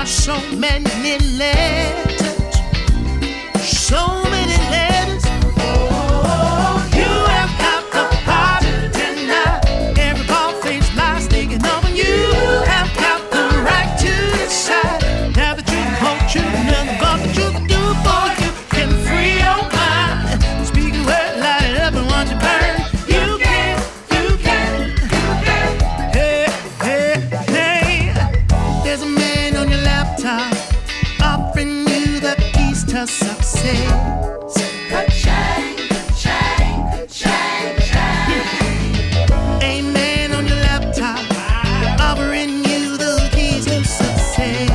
so many letters, so many letters. You have got the power to deny every bald-faced lie sneaking up on you. You have got the right to decide. Now the truth, the whole truth, nothing but the truth to do for you. Can free your mind. Speak a word, light it up and watch it burn. You can, you can, you can. Hey, hey, hey. There's a man on your laptop offering you the keys to success. Ka-chang, ka-chang, ka-chang, ka-chang. A man on your laptop offering you the keys to success.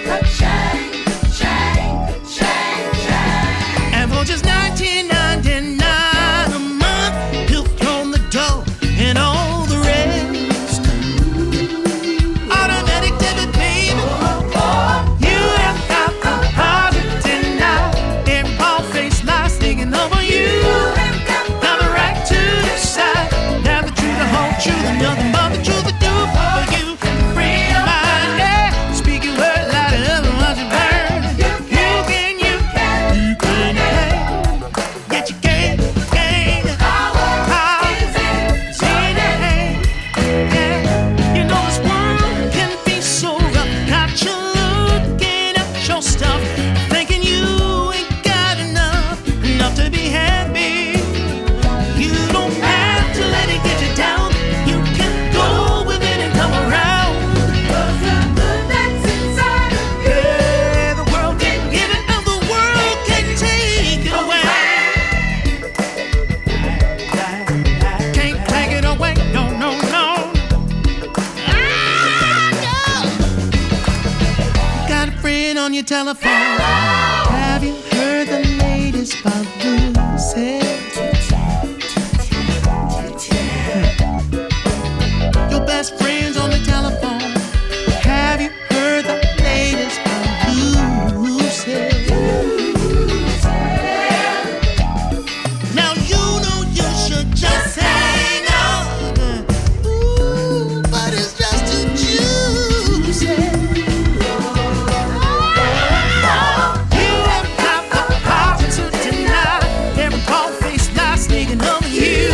Ka-chang, ka-chang, ka-chang, ka-chang. And for just $19.99 a month, he'll throw the dough and all the rest. Automatic debit, baby. You have got the power to deny every bald-faced lie sneaking over you. Got the right to decide. Now the truth, the whole truth, and nothing but the truth to do for you. Free your mind, yeah. Speak your word, light it up and watch it burn. You can, you can, you can, yet you can't gain power is in your hand. Yeah. You know this world can be so rough. Got you looking at your stuff, thinking you ain't got enough to be happy. You don't have to let it get you down. You can go with it and come around. 'Cause the good that's inside of you, yeah, the world can give it and the world can take it away. Can't take it away, no, no, no. No. Got a friend on your telephone. Have you heard the latest about Lucy? Your best friend's on the telephone. Have you heard the latest about Lucy? Now you know you should just hang on. Ooh, but it's just too juicy. You have got the power to deny every bald-faced lie sneaking over you.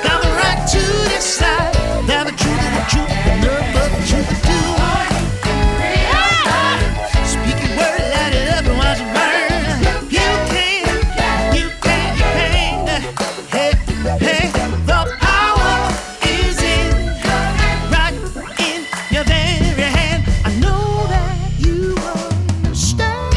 Got the right to decide. Now the truth is the truth, and nothing but the truth to do. Speak your word, light it up and watch it burn. You can, you can, you can. Hey, hey, the power is in, right in your very hand. I know that you understand.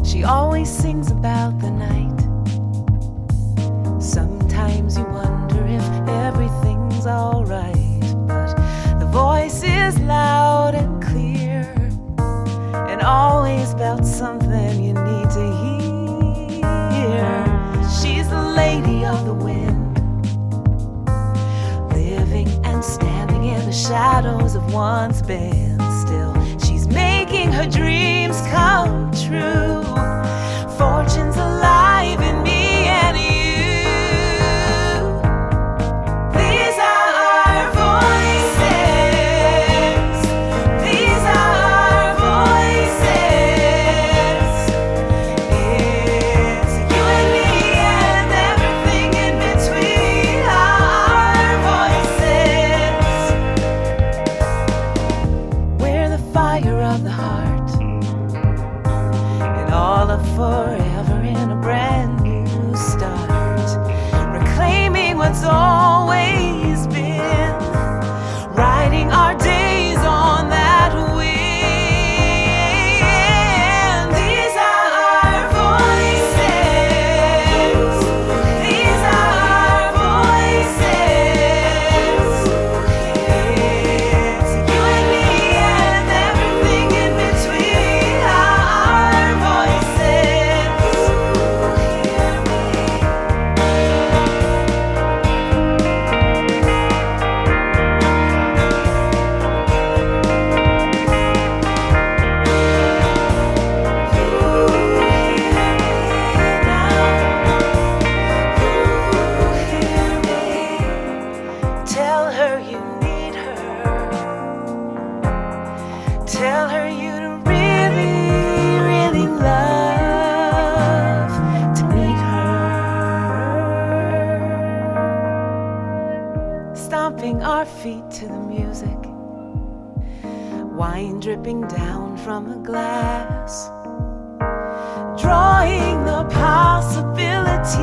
She always sings about the night. Sometimes you wonder if everything's alright, but the voice is loud and clear, and always about something you need to hear. She's the lady of the wind, living and standing in the shadows of one's been still. She's making her dreams come true. Fortune's alive in me and you. These are our voices. These are our voices. It's you and me and everything in between. Our voices. We're the fire of the heart, and all of forever in a brand new start, reclaiming what's always been, riding our days on that wind. These are our dripping down from a glass, drawing the possibilities,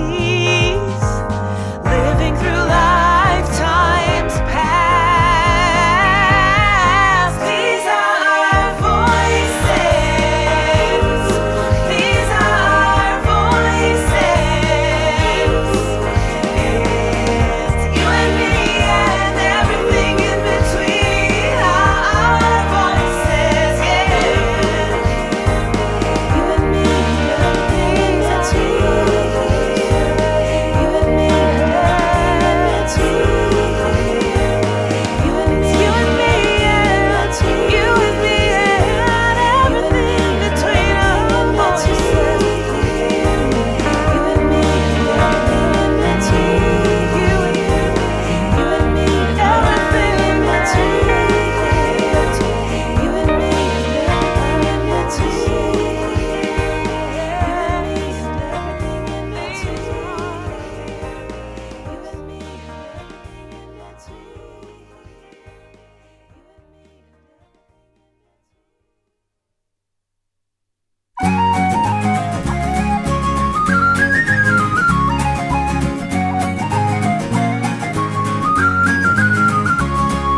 living through lifetimes past. These are our voices. These are our voices. It's you and me and everything in between. Our voices, yeah. You and me and everything in between. You and me and everything in between. You and me and you and me and everything between our voices. You and me and everything in between. You and me and everything in between. You and me and everything in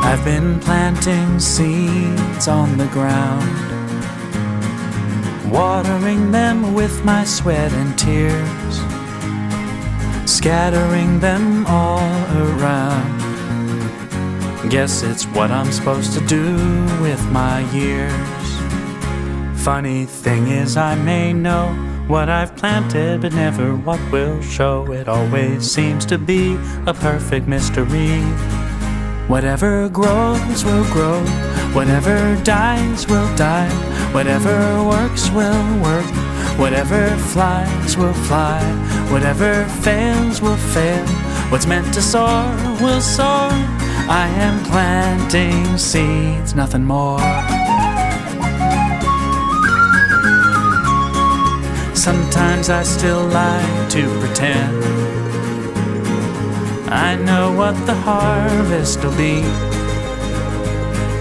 I've been planting seeds on the ground, watering them with my sweat and tears, scattering them all around. Guess it's what I'm supposed to do with my years. Funny thing is, I may know what I've planted, but never what will show. It always seems to be a perfect mystery. Whatever grows will grow, whatever dies will die, whatever works will work, whatever flies will fly, whatever fails will fail. What's meant to soar will soar. I am planting seeds, nothing more. Sometimes I still like to pretend I know what the harvest will be,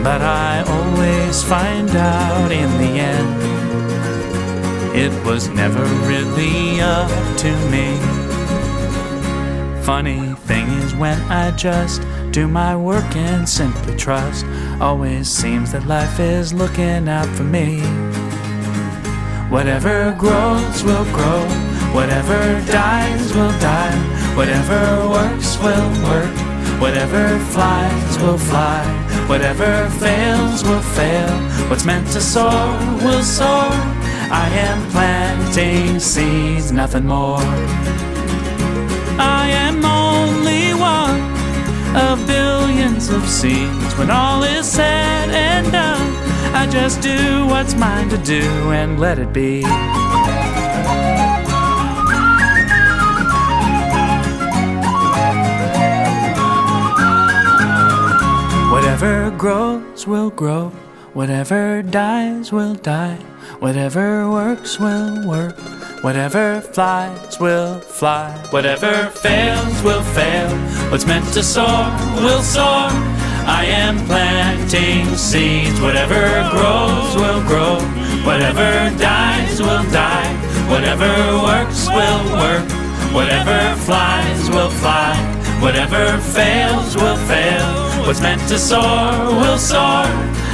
but I always find out in the end it was never really up to me. Funny thing is, when I just do my work and simply trust, always seems that life is looking out for me. Whatever grows will grow, whatever dies will die, whatever works will work, whatever flies will fly, whatever fails will fail. What's meant to soar will soar. I am planting seeds, nothing more. I am only one of billions of seeds. When all is said and done, I just do what's mine to do and let it be. Whatever grows will grow, whatever dies will die, whatever works will work, whatever flies will fly, whatever fails will fail. What's meant to soar will soar. I am planting seeds. Whatever grows will grow, whatever dies will die, whatever works will work, whatever flies will fly, whatever fails will fail. What's meant to soar will soar.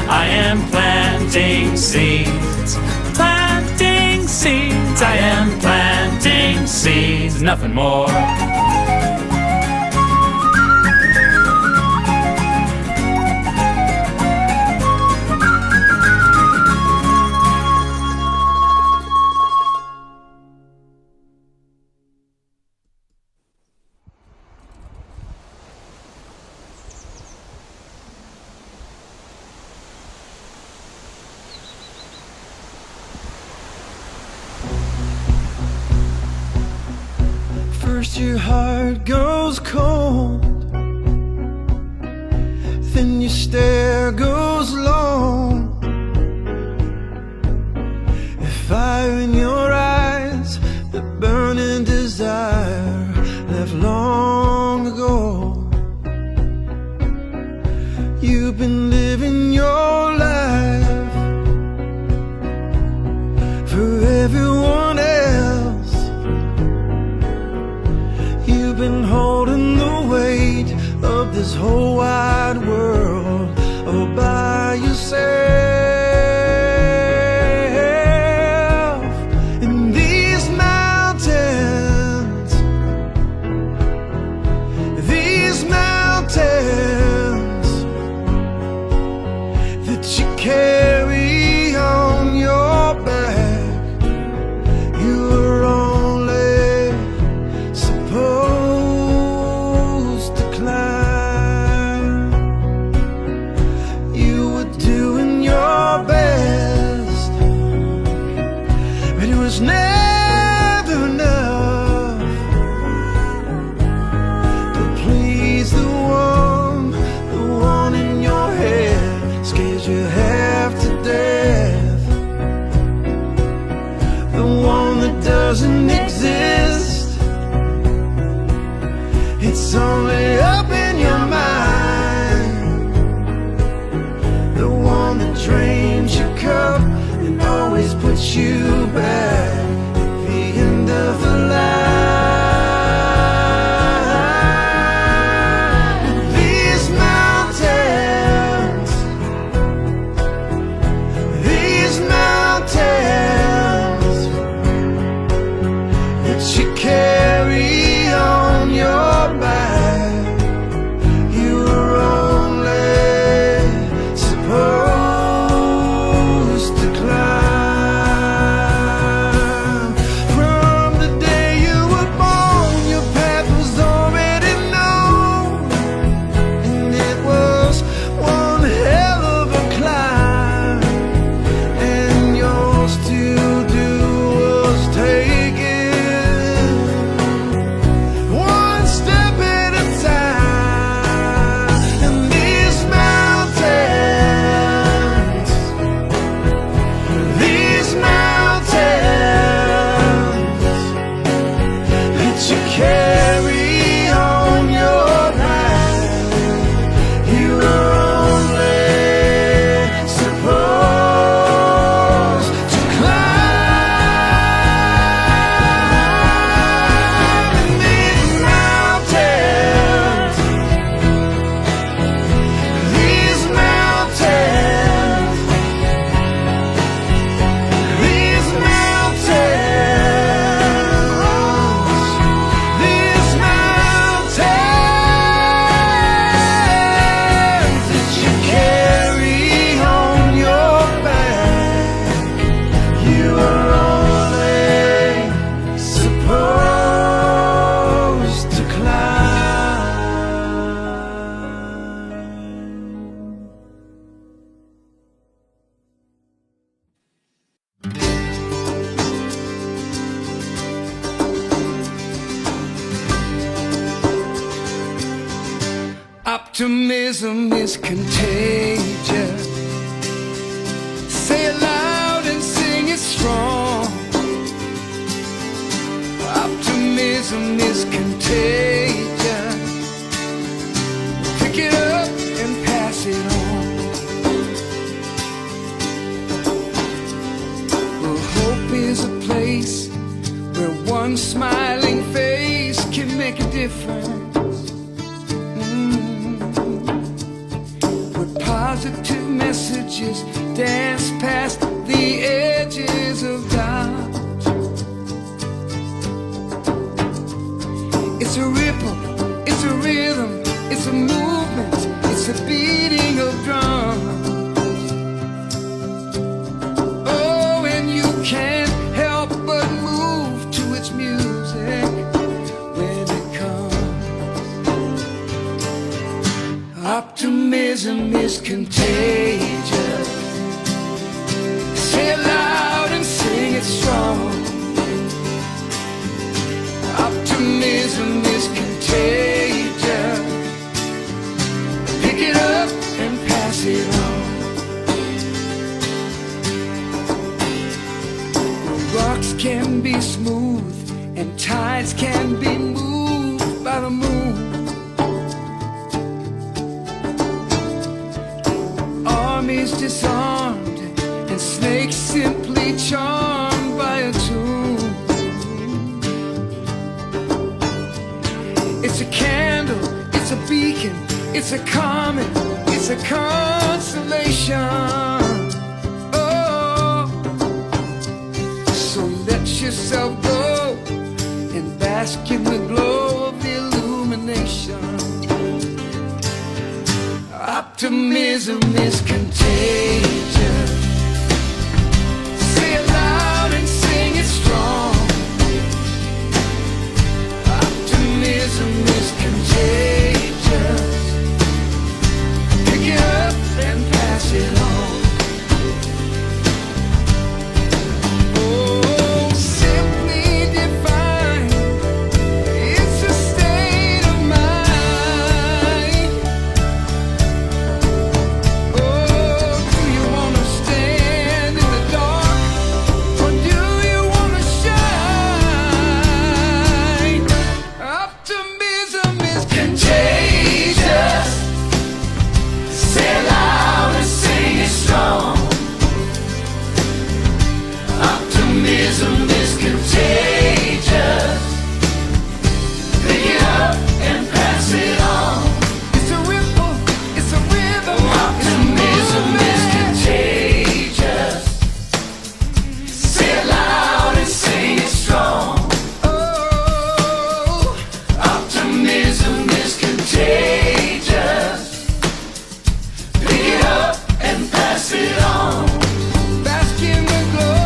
I am planting seeds. Planting seeds. I am planting seeds, nothing more. First your heart goes cold, then your stare goes long. A fire in your eyes, the burning desire left long ago. You've been living your life anyone else. You've been holding the weight of this whole wide world all by yourself. In these mountains, that you carry on your back, you were only supposed to climb. You were doing your best, but it was never enough to please the one in your head, scares you half to death, the one that doesn't exist. It's only up in your mind, the one that drains your cup and always puts you back at the end of the line. These mountains that you carry on your back, you were only supposed to climb. From the day you were born, your path was already known, and it was one hell of a climb, and yours to do was take it one step at a time. And these mountains that you carry on your back, you were only supposed to climb. And these mountains that you carry on your back, you are only supposed to climb. Optimism is contagious. Say it loud and sing it strong. Optimism is contagious. Pick it up and pass it on. Well, hope is a place where one smiling face can make a difference. Positive messages dance past the edges of doubt. It's a ripple, it's a rhythm, it's a movement, it's a beating of drums. Oh, and you can't help but move to its music when it comes. Optimism is contagious. Say it loud and sing it strong. Optimism is contagious. Pick it up and pass it on. Rocks can be smooth and tides can be moved by the moon. Armies disarmed and snakes simply charmed by a tune. It's a comet, it's a constellation. Oh, so let yourself go and bask in the glow of the illumination. Optimism is contagious. Say it loud and sing it strong. Optimism is contagious. Pick it up and pass it on. Oh, simply defined, it's a state of mind. Oh, do you wanna stand in the dark, or do you wanna shine? Optimism is contagious. Say it loud and sing it strong. Optimism is contagious. Pick it up and pass it on. It's a ripple, it's a rhythm. Optimism is contagious. Say it loud and sing it strong. Oh, optimism is contagious. Pick it up and pass it on. Bask in the glow.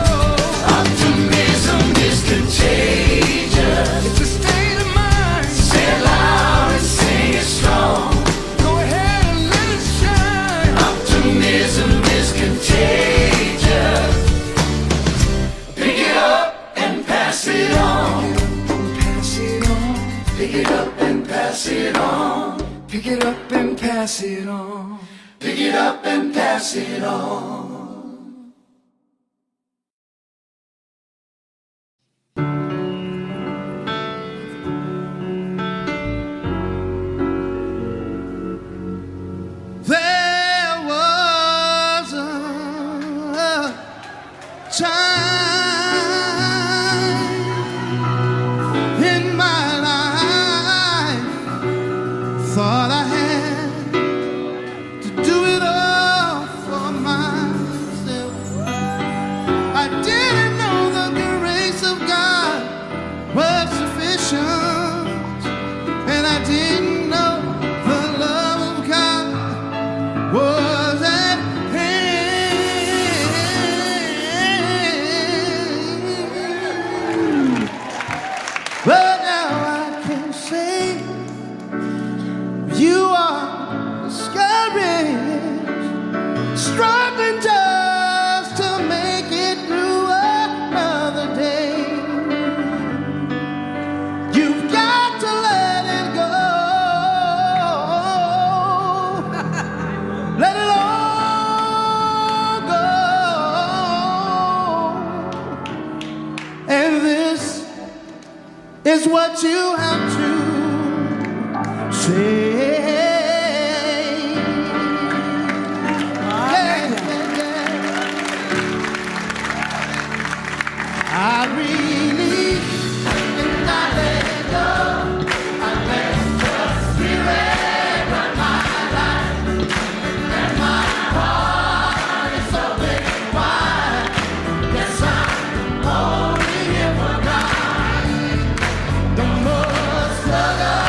Optimism is contagious. It's a state of mind. Say it loud and sing it strong. Go ahead and let it shine. Optimism is contagious. Pick it up and pass it on. Pass it on. Pick it up and pass it on. Pick it up and pass it on. Pick it up and pass it on. There was a time in my life, thought I had to do it all for myself. I didn't know the grace of God was sufficient, and I didn't know the love of God was at hand. But now I can say you are discouraged, struggling just to make it through another day. You've got to let it go. Let it all go. And this is what you have to say. Yeah, yeah, yeah. I really did not let it go. I let the Spirit run my life, and my heart is open wide. Yes, I'm only here for God. No more struggle,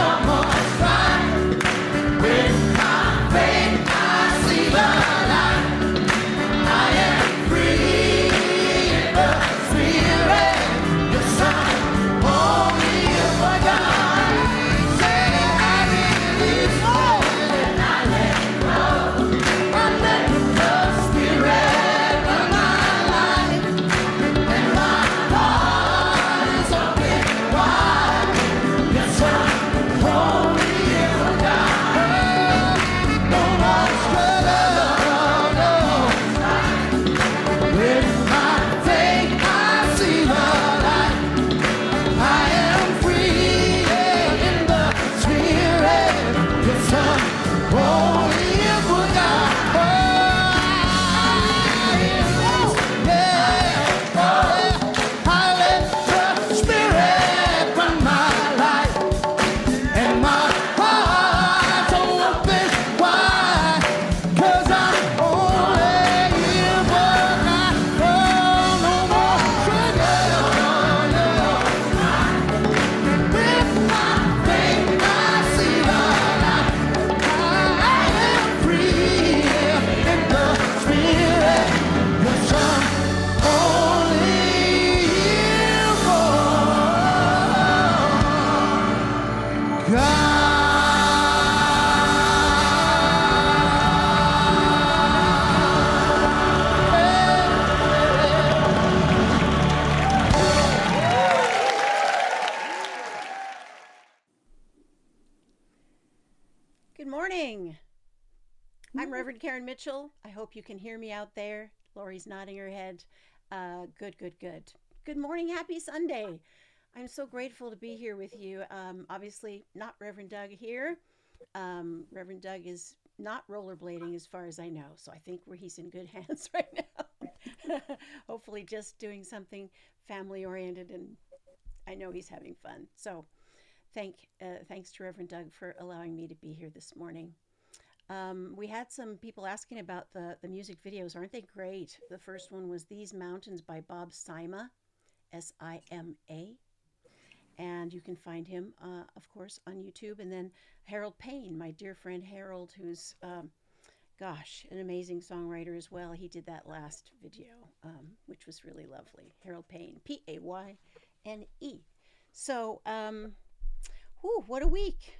no more strife. With my faith, I see the light. I am free in the Spirit. morning. I'm Reverend Karen Mitchell. I hope you can hear me out there. Lori's nodding her head. Good. Good morning. Happy Sunday. I'm so grateful to be here with you. Obviously, not Reverend Doug here. Reverend Doug is not rollerblading as far as I know, so I think he's in good hands right now. Hopefully just doing something family oriented, and I know he's having fun. So thanks to Reverend Doug for allowing me to be here this morning. We had some people asking about the music videos. Aren't they great? The first one was These Mountains by Bob Sima, S-I-M-A. And you can find him, of course, on YouTube. And then Harold Payne, my dear friend Harold, who's, an amazing songwriter as well. He did that last video, which was really lovely. Harold Payne, P-A-Y-N-E. So, what a week.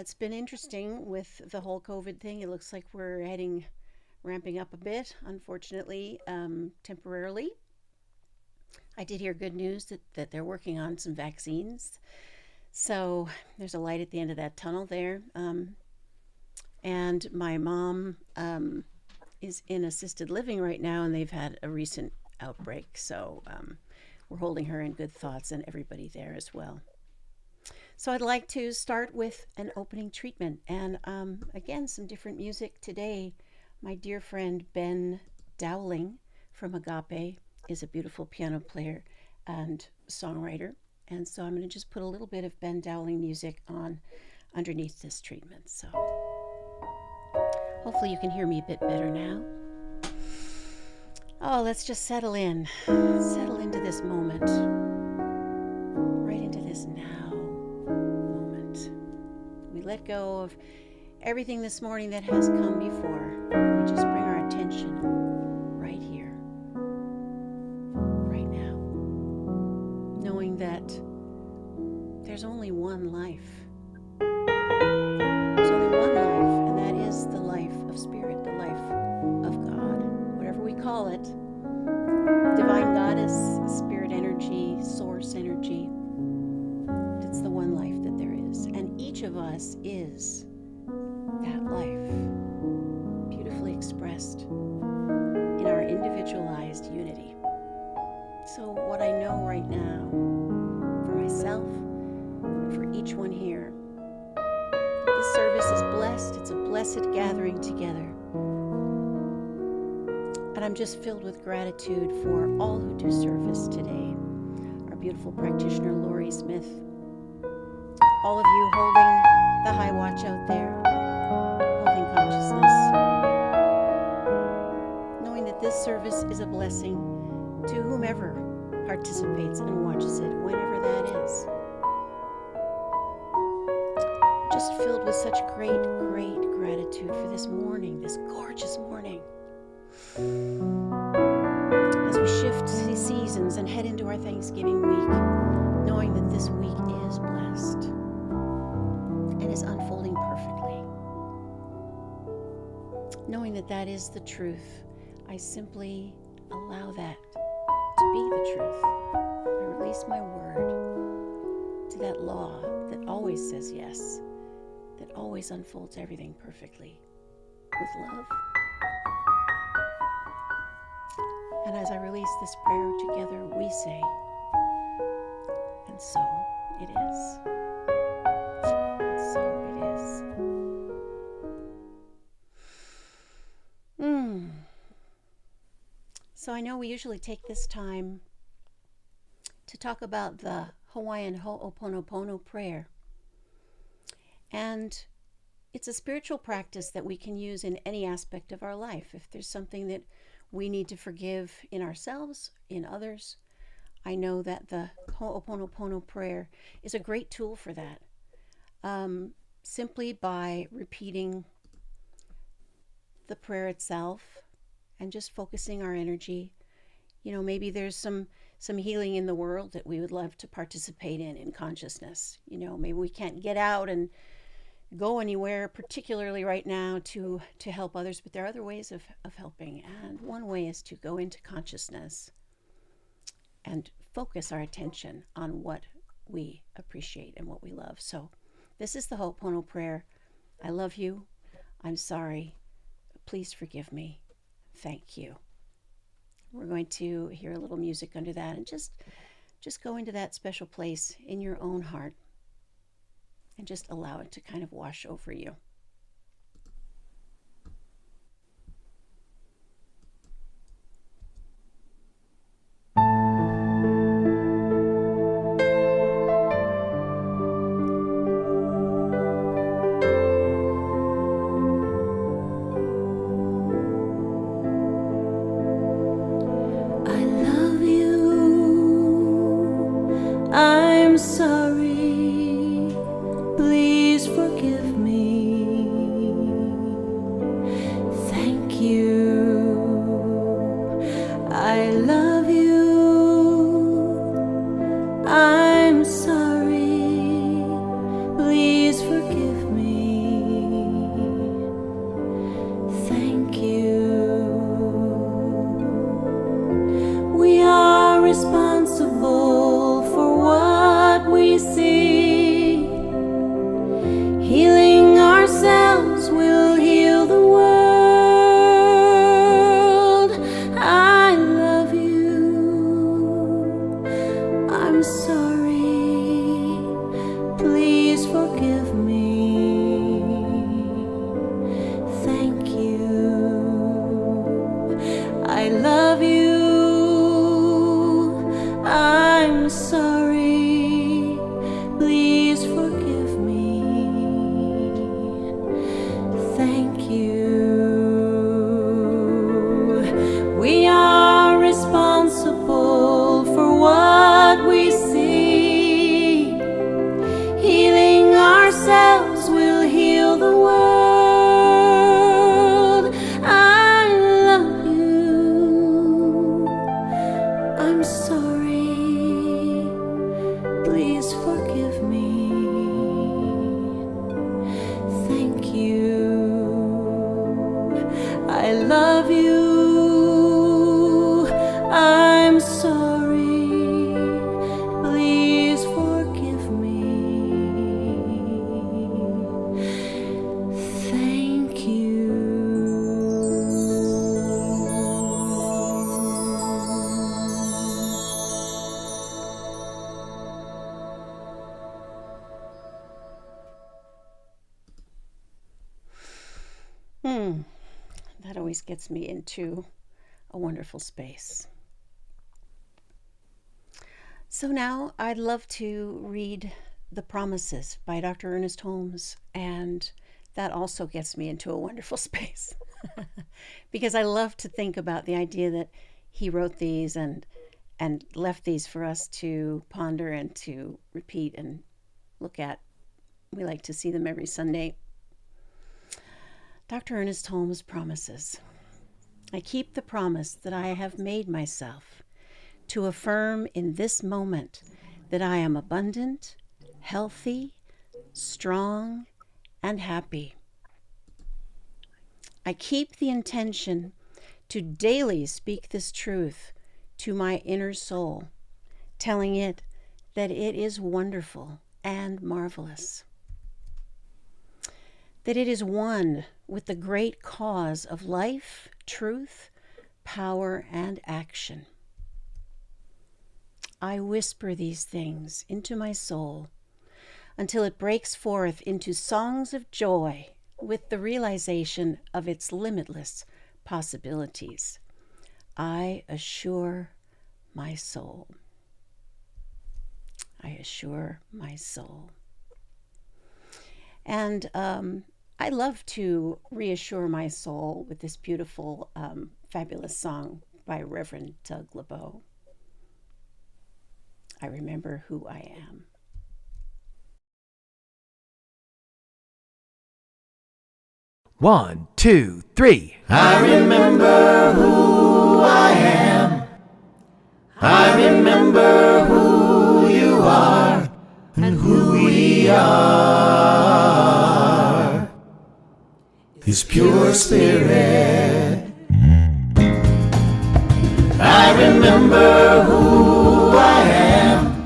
It's been interesting with the whole COVID thing. It looks like we're ramping up a bit, unfortunately, temporarily. I did hear good news that they're working on some vaccines. So there's a light at the end of that tunnel there. And my mom is in assisted living right now, and they've had a recent outbreak. So we're holding her in good thoughts, and everybody there as well. So I'd like to start with an opening treatment. And again, some different music today. My dear friend Ben Dowling from Agape is a beautiful piano player and songwriter. And so I'm going to just put a little bit of Ben Dowling music on underneath this treatment. So hopefully you can hear me a bit better now. Oh, let's just settle into this moment, right into this now moment. We let go of everything this morning that has come before. We just bring our attention right here, right now, knowing that there's only one life. There's only one life, and that is the life of spirit, the life of God, whatever we call it. Divine Goddess, spirit energy, source energy. It's the one life that there is. And each of us is that life, beautifully expressed in our individualized unity. So what I know right now for myself and for each one here, this service is blessed. It's a blessed gathering together. And I'm just filled with gratitude for all who do service today. Our beautiful practitioner, Lori Smith. All of you holding the high watch out there, holding consciousness. Knowing that this service is a blessing to whomever participates and watches it, whenever that is. Just filled with such great gratitude for this morning, this gorgeous morning. As we shift seasons and head into our Thanksgiving week, knowing that this week is blessed and is unfolding perfectly. Knowing that that is the truth, I simply allow that to be the truth. I release my word to that law that always says yes, that always unfolds everything perfectly with love. And as I release this prayer together, we say, and so it is. And so it is. So I know we usually take this time to talk about the Hawaiian Ho'oponopono prayer. And it's a spiritual practice that we can use in any aspect of our life. If there's something that we need to forgive in ourselves, in others, I know that the Ho'oponopono prayer is a great tool for that. Simply by repeating the prayer itself and just focusing our energy. You know, maybe there's some healing in the world that we would love to participate in consciousness. You know, maybe we can't get out and go anywhere, particularly right now, to help others, but there are other ways of helping. And one way is to go into consciousness and focus our attention on what we appreciate and what we love. So This is the Ho'oponopono prayer. I love you. I'm sorry. Please forgive me. Thank you. We're going to hear a little music under that and just go into that special place in your own heart and just allow it to kind of wash over you. I love you. I'm sorry. Please forgive me. Thank you. I love you. I'm sorry. Please forgive me. Thank you. We are responsible for what we see. Healing ourselves will heal the world. I love you. I'm sorry. Please forgive me. Thank you. I love you. I'm sorry. Please forgive me. Thank you. We are responsible for what we see. Healing ourselves will heal the world. I love you. I'm sorry. Please forgive me. Thank you. I love you. I'm sorry. Please forgive me. Thank you. That always gets me into a wonderful space. So now I'd love to read The Promises by Dr. Ernest Holmes, and that also gets me into a wonderful space because I love to think about the idea that he wrote these and left these for us to ponder and to repeat and look at. We like to see them every Sunday. Dr. Ernest Holmes promises, I keep the promise that I have made myself to affirm in this moment that I am abundant, healthy, strong, and happy. I keep the intention to daily speak this truth to my inner soul, telling it that it is wonderful and marvelous, that it is one with the great cause of life, truth, power, and action. I whisper these things into my soul until it breaks forth into songs of joy with the realization of its limitless possibilities. I assure my soul. I assure my soul. And I love to reassure my soul with this beautiful, fabulous song by Reverend Doug LeBeau. I remember who I am. One, two, three. I remember who I am. I remember who you are and who we are. His pure spirit. I remember who I am.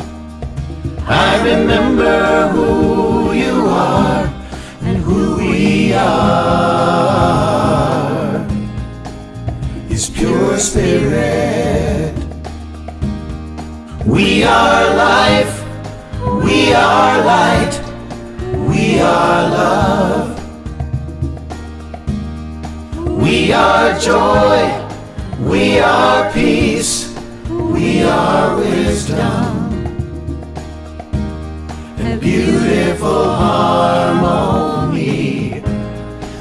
I remember who you are. spirit. We are life, we are light, we are love. We are joy, we are peace, we are wisdom, and beautiful harmony.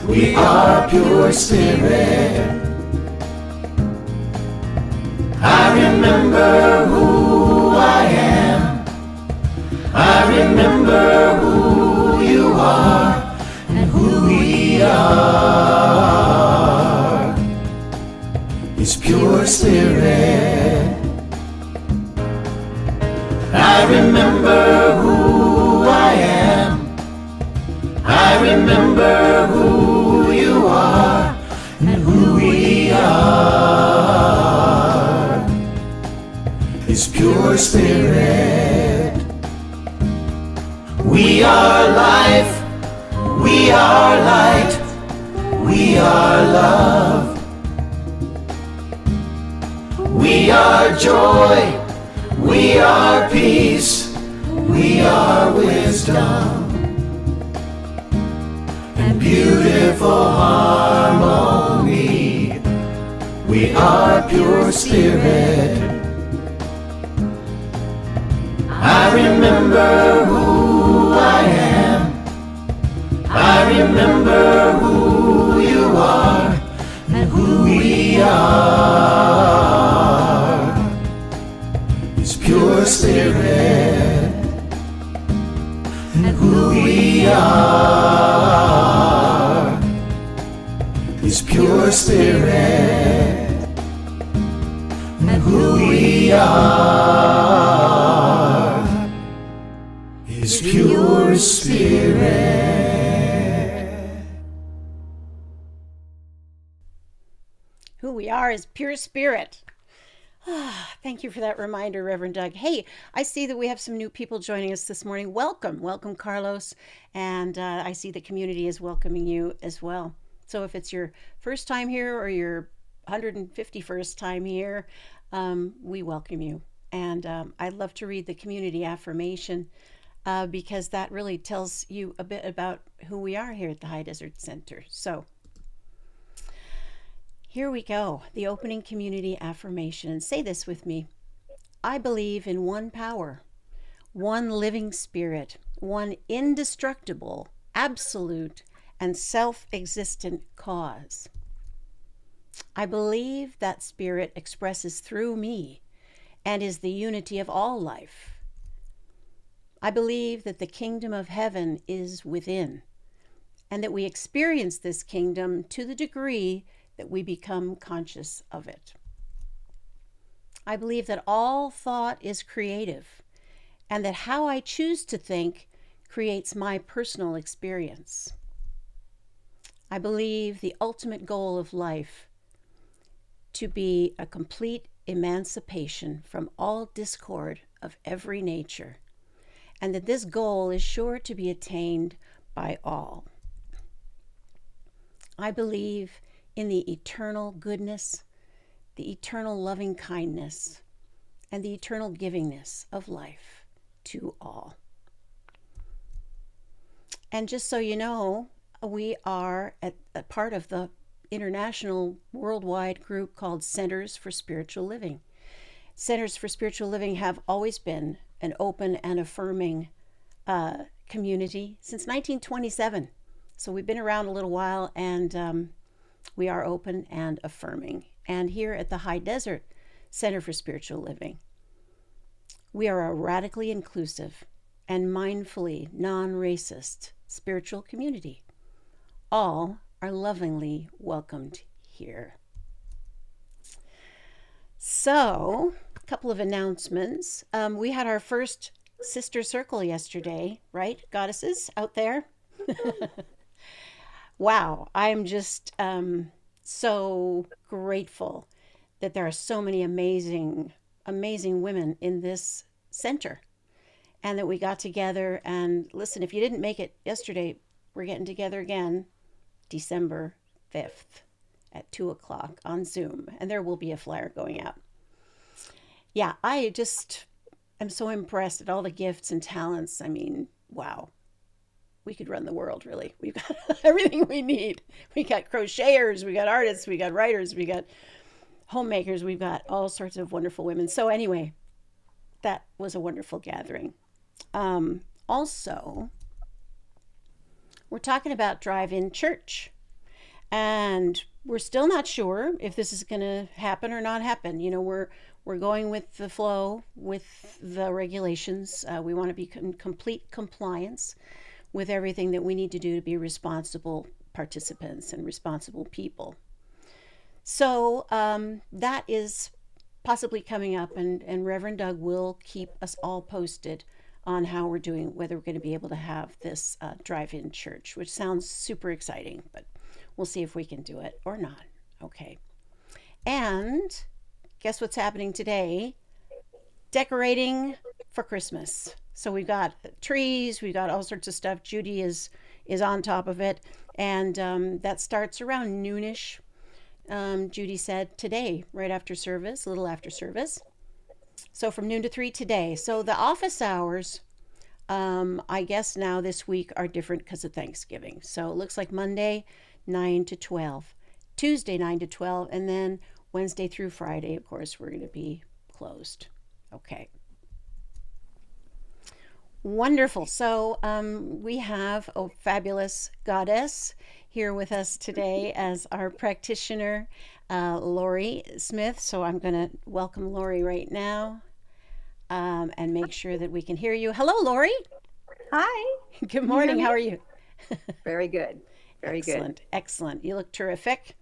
We are pure spirit. I remember who I am. I remember who you are and who we are. Is pure spirit. I remember who I am. I remember who you are and who we are. Is pure spirit. We are life, we are light, we are love. We are joy, we are peace, we are wisdom, and beautiful harmony. We are pure spirit. I remember who I am. I remember who you are and who we are. Is pure spirit. And who we are is pure spirit. And who we are is pure spirit. Who we are is pure spirit. Thank you for that reminder, Reverend Doug. Hey, I see that we have some new people joining us this morning. Welcome, welcome, Carlos. And I see the community is welcoming you as well. So if it's your first time here or your 151st time here, we welcome you. And I'd love to read the community affirmation because that really tells you a bit about who we are here at the High Desert Center. So here we go, the opening community affirmation. And say this with me. I believe in one power, one living spirit, one indestructible, absolute, and self-existent cause. I believe that spirit expresses through me and is the unity of all life. I believe that the kingdom of heaven is within, and that we experience this kingdom to the degree that we become conscious of it. I believe that all thought is creative, and that how I choose to think creates my personal experience. I believe the ultimate goal of life to be a complete emancipation from all discord of every nature, and that this goal is sure to be attained by all. I believe in the eternal goodness, the eternal loving kindness, and the eternal givingness of life to all. And just so you know, we are a part of the international worldwide group called Centers for Spiritual Living. Centers for Spiritual Living have always been an open and affirming community since 1927. So we've been around a little while, and we are open and affirming. And here at the High Desert Center for Spiritual Living, we are a radically inclusive and mindfully non-racist spiritual community. All are lovingly welcomed here. So, a couple of announcements. We had our first sister circle yesterday, right, goddesses out there? Wow, I'm just so grateful that there are so many amazing women in this center, and that we got together. And listen, if you didn't make it yesterday, we're getting together again December 5th at 2 o'clock on Zoom, and there will be a flyer going out. Yeah, I just am so impressed at all the gifts and talents. I mean, wow. We could run the world, really. We've got everything we need. We got crocheters, we got artists, we got writers, we got homemakers, we've got all sorts of wonderful women. So, anyway, that was a wonderful gathering. Also, we're talking about drive-in church, and we're still not sure if this is going to happen or not happen. You know, we're going with the flow, with the regulations. We want to be in complete compliance with everything that we need to do to be responsible participants and responsible people. So that is possibly coming up, and Reverend Doug will keep us all posted on how we're doing, whether we're going to be able to have this drive-in church, which sounds super exciting, but we'll see if we can do it or not. Okay. And guess what's happening today? Decorating for Christmas. So we've got trees, we've got all sorts of stuff. Judy is on top of it, and that starts around noonish. Judy said today, right after service, a little after service. So from noon to 3 today. So the office hours, I guess now this week are different because of Thanksgiving. So it looks like Monday 9 to 12, Tuesday 9 to 12, and then Wednesday through Friday, of course, we're going to be closed. Okay. Wonderful. So we have a fabulous goddess here with us today as our practitioner, Lori Smith. So I'm going to welcome Lori right now and make sure that we can hear you. Hello, Lori. Hi. Good morning. How are you? Very good. Very Excellent. good. Excellent. You look terrific.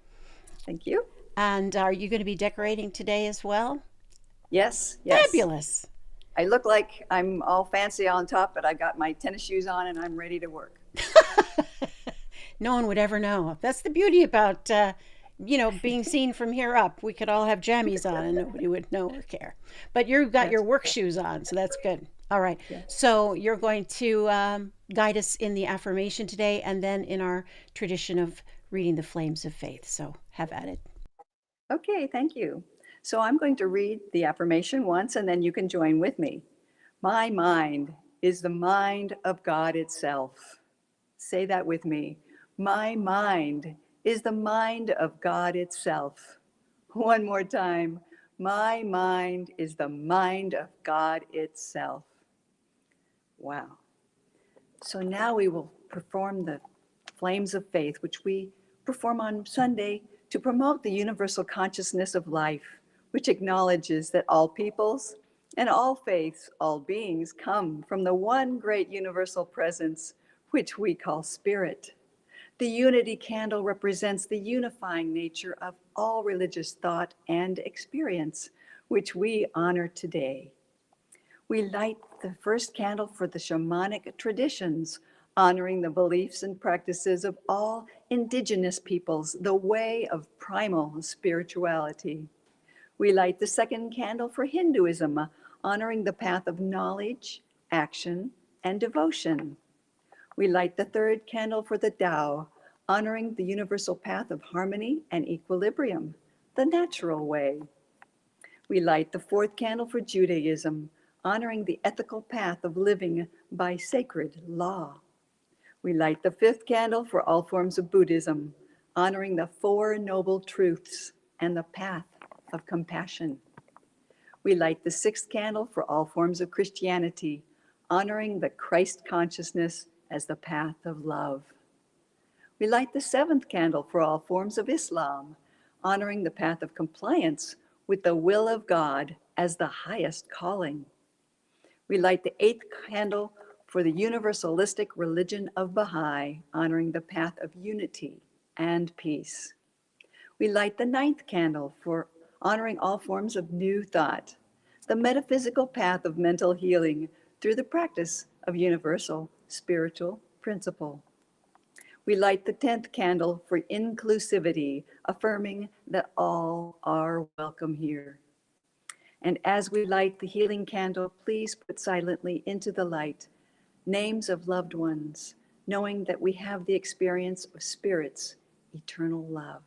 Thank you. And are you going to be decorating today as well? Yes. Yes. Fabulous. I look like I'm all fancy on top, but I got my tennis shoes on and I'm ready to work. No one would ever know. That's the beauty about, being seen from here up. We could all have jammies on and nobody would know or care. But you've got your work shoes on, so that's good. All right. Yeah. So you're going to guide us in the affirmation today and then in our tradition of reading the flames of faith. So have at it. Okay, thank you. So I'm going to read the affirmation once and then you can join with me. My mind is the mind of God itself. Say that with me. My mind is the mind of God itself. One more time. My mind is the mind of God itself. Wow. So now we will perform the flames of faith, which we perform on Sunday to promote the universal consciousness of life, which acknowledges that all peoples and all faiths, all beings come from the one great universal presence, which we call spirit. The unity candle represents the unifying nature of all religious thought and experience, which we honor today. We light the first candle for the shamanic traditions, honoring the beliefs and practices of all indigenous peoples, the way of primal spirituality. We light the second candle for Hinduism, honoring the path of knowledge, action, and devotion. We light the third candle for the Tao, honoring the universal path of harmony and equilibrium, the natural way. We light the fourth candle for Judaism, honoring the ethical path of living by sacred law. We light the fifth candle for all forms of Buddhism, honoring the Four Noble Truths and the path of compassion. We light the sixth candle for all forms of Christianity, honoring the Christ consciousness as the path of love. We light the seventh candle for all forms of Islam, honoring the path of compliance with the will of God as the highest calling. We light the eighth candle for the universalistic religion of Baha'i, honoring the path of unity and peace. We light the ninth candle for honoring all forms of new thought, the metaphysical path of mental healing through the practice of universal spiritual principle. We light the 10th candle for inclusivity, affirming that all are welcome here. And as we light the healing candle, please put silently into the light names of loved ones, knowing that we have the experience of Spirit's eternal love.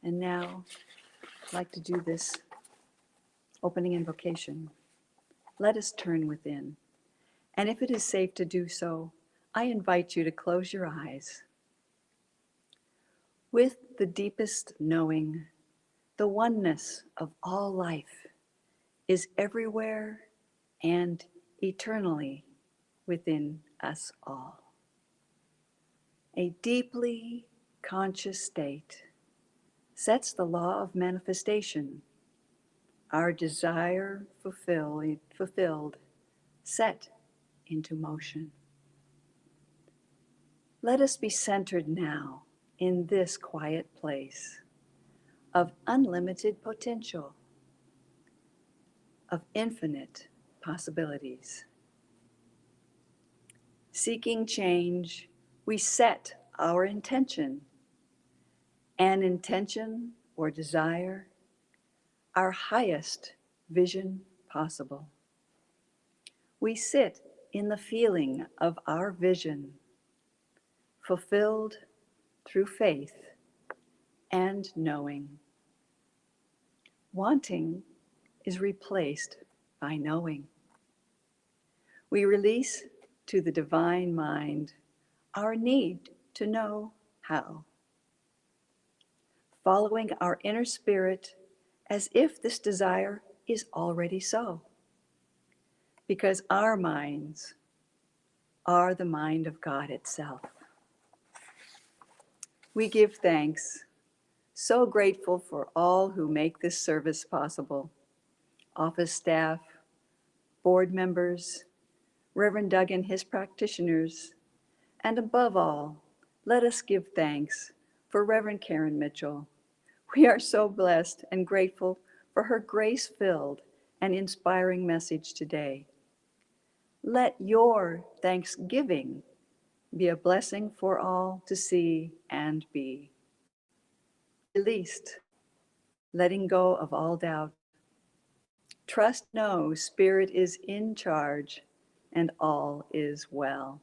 And now, I'd like to do this opening invocation. Let us turn within. And if it is safe to do so, I invite you to close your eyes. With the deepest knowing, the oneness of all life is everywhere and eternally within us all. A deeply conscious state sets the law of manifestation, our desire fulfilled, set into motion. Let us be centered now in this quiet place of unlimited potential, of infinite possibilities. Seeking change, we set our intention, an intention or desire, our highest vision possible. We sit in the feeling of our vision, fulfilled through faith and knowing. Wanting is replaced by knowing. We release to the divine mind our need to know how, following our inner spirit as if this desire is already so, because our minds are the mind of God itself. We give thanks, so grateful for all who make this service possible, office staff, board members, Reverend Doug and his practitioners, and above all, let us give thanks for Reverend Karen Mitchell. We are so blessed and grateful for her grace-filled and inspiring message today. Let your thanksgiving be a blessing for all to see and be. Released, letting go of all doubt. Trust, know, Spirit is in charge and all is well.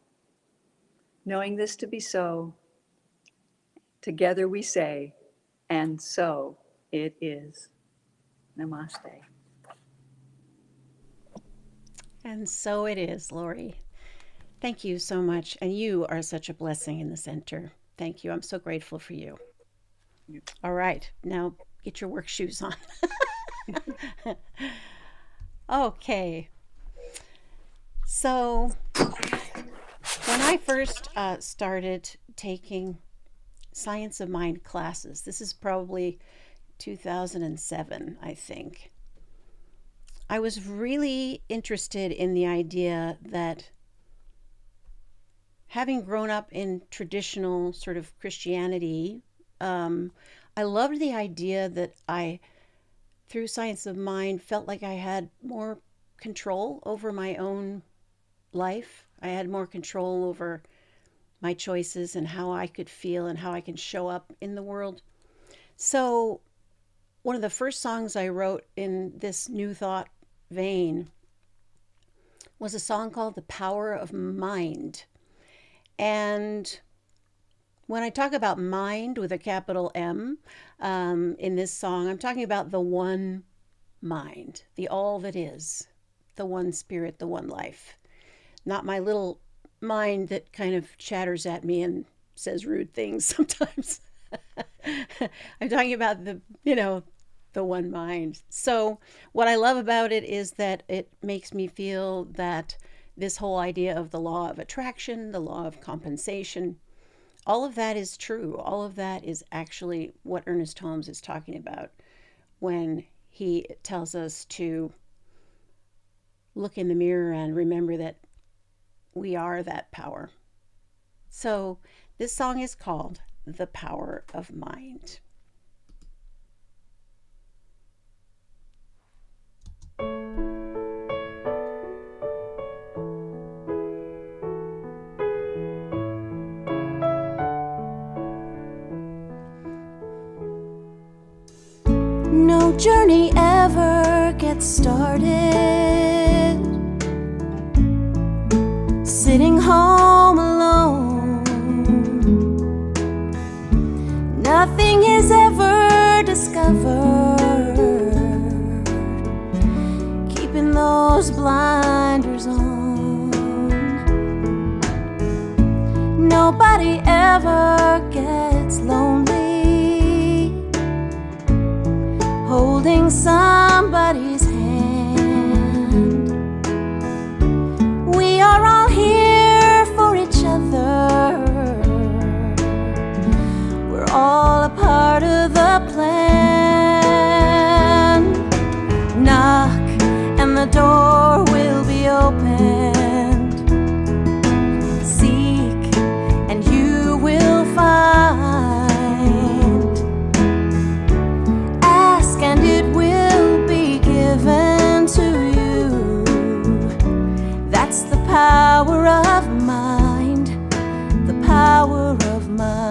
Knowing this to be so, together we say, and so it is. Namaste. And so it is, Lori. Thank you so much. And you are such a blessing in the center. Thank you. I'm so grateful for you. All right. Now get your work shoes on. Okay. So when I first started taking Science of Mind classes, this is probably 2007, I think. I was really interested in the idea that having grown up in traditional sort of Christianity, I loved the idea that I, through Science of Mind, felt like I had more control over my own life. I had more control over my choices and how I could feel and how I can show up in the world. So one of the first songs I wrote in this New Thought vein was a song called The Power of Mind. And when I talk about mind with a capital M in this song, I'm talking about the one mind, the all that is, the one spirit, the one life. Not my little mind that kind of chatters at me and says rude things sometimes. I'm talking about the one mind. So what I love about it is that it makes me feel that this whole idea of the law of attraction, the law of compensation, all of that is true. All of that is actually what Ernest Holmes is talking about when he tells us to look in the mirror and remember that we are that power. So this song is called The Power of Mind. No journey ever gets started sitting home alone. Nothing is ever holding somebody's hand. We are all here for each other. We're all a part of the plan. Knock and the door will be opened. Seek and you will find. Ask and it will be given to you. That's the power of mind, the power of mind.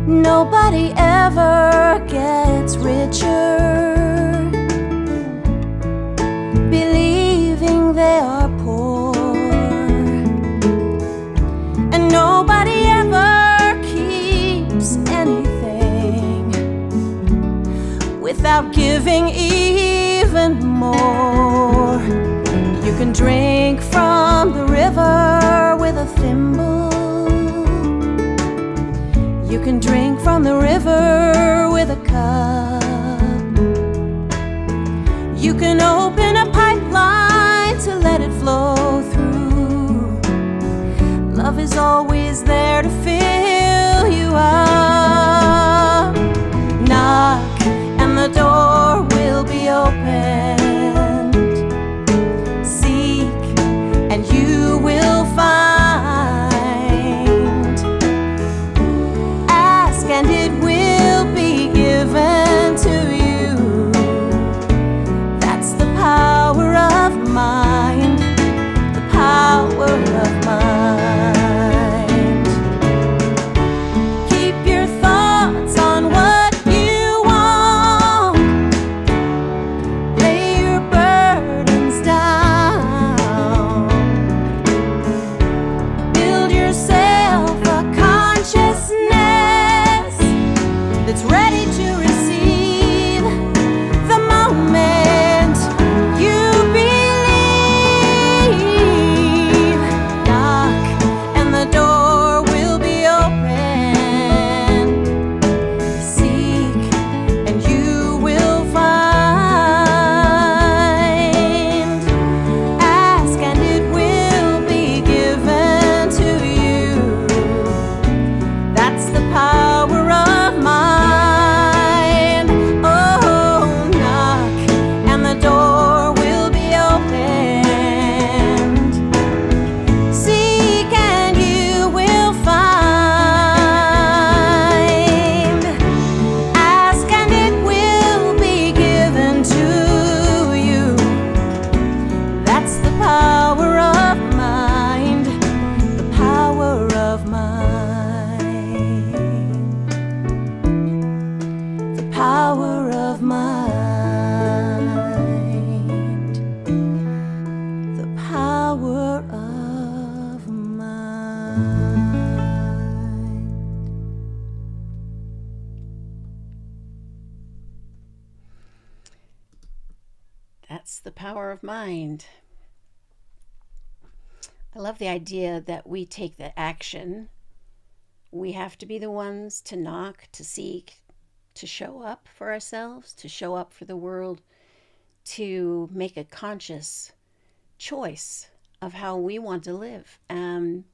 Nobody ever gets richer believing they are poor, and nobody ever keeps anything without giving even more. You can drink from the river with a thimble. You can drink from the river with a cup. You can open a pipeline to let it flow through. Love is always there to fill you up. Knock and the door will be opened. Seek and you will find. And it will be given to you. That's the power of mind, the power of mind. Keep your thoughts on what you want. Lay your burdens down. Build yourself a consciousness that's ready to receive the moment you believe. Knock and the door will be open. Seek and you will find. Ask and it will be given to you. That's the power of mind. Power of mind, the power of mind. That's the power of mind. I love the idea that we take the action. We have to be the ones to knock, to seek, to show up for ourselves, to show up for the world, to make a conscious choice of how we want to live. And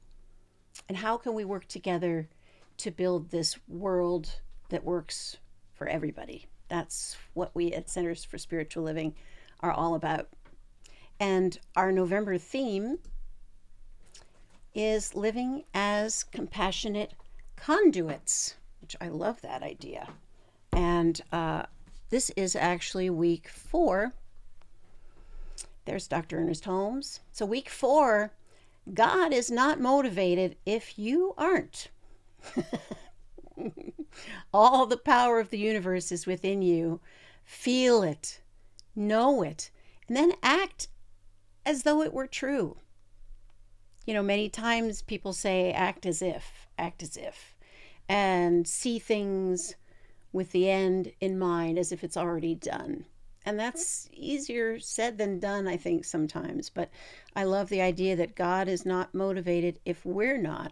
how can we work together to build this world that works for everybody? That's what we at Centers for Spiritual Living are all about. And our November theme is living as compassionate conduits, which I love that idea. And this is actually week 4. There's Dr. Ernest Holmes. So week 4, God is not motivated if you aren't. All the power of the universe is within you. Feel it, know it, and then act as though it were true. You know, many times people say, act as if, and see things with the end in mind as if it's already done. And that's easier said than done, I think, sometimes. But I love the idea that God is not motivated if we're not.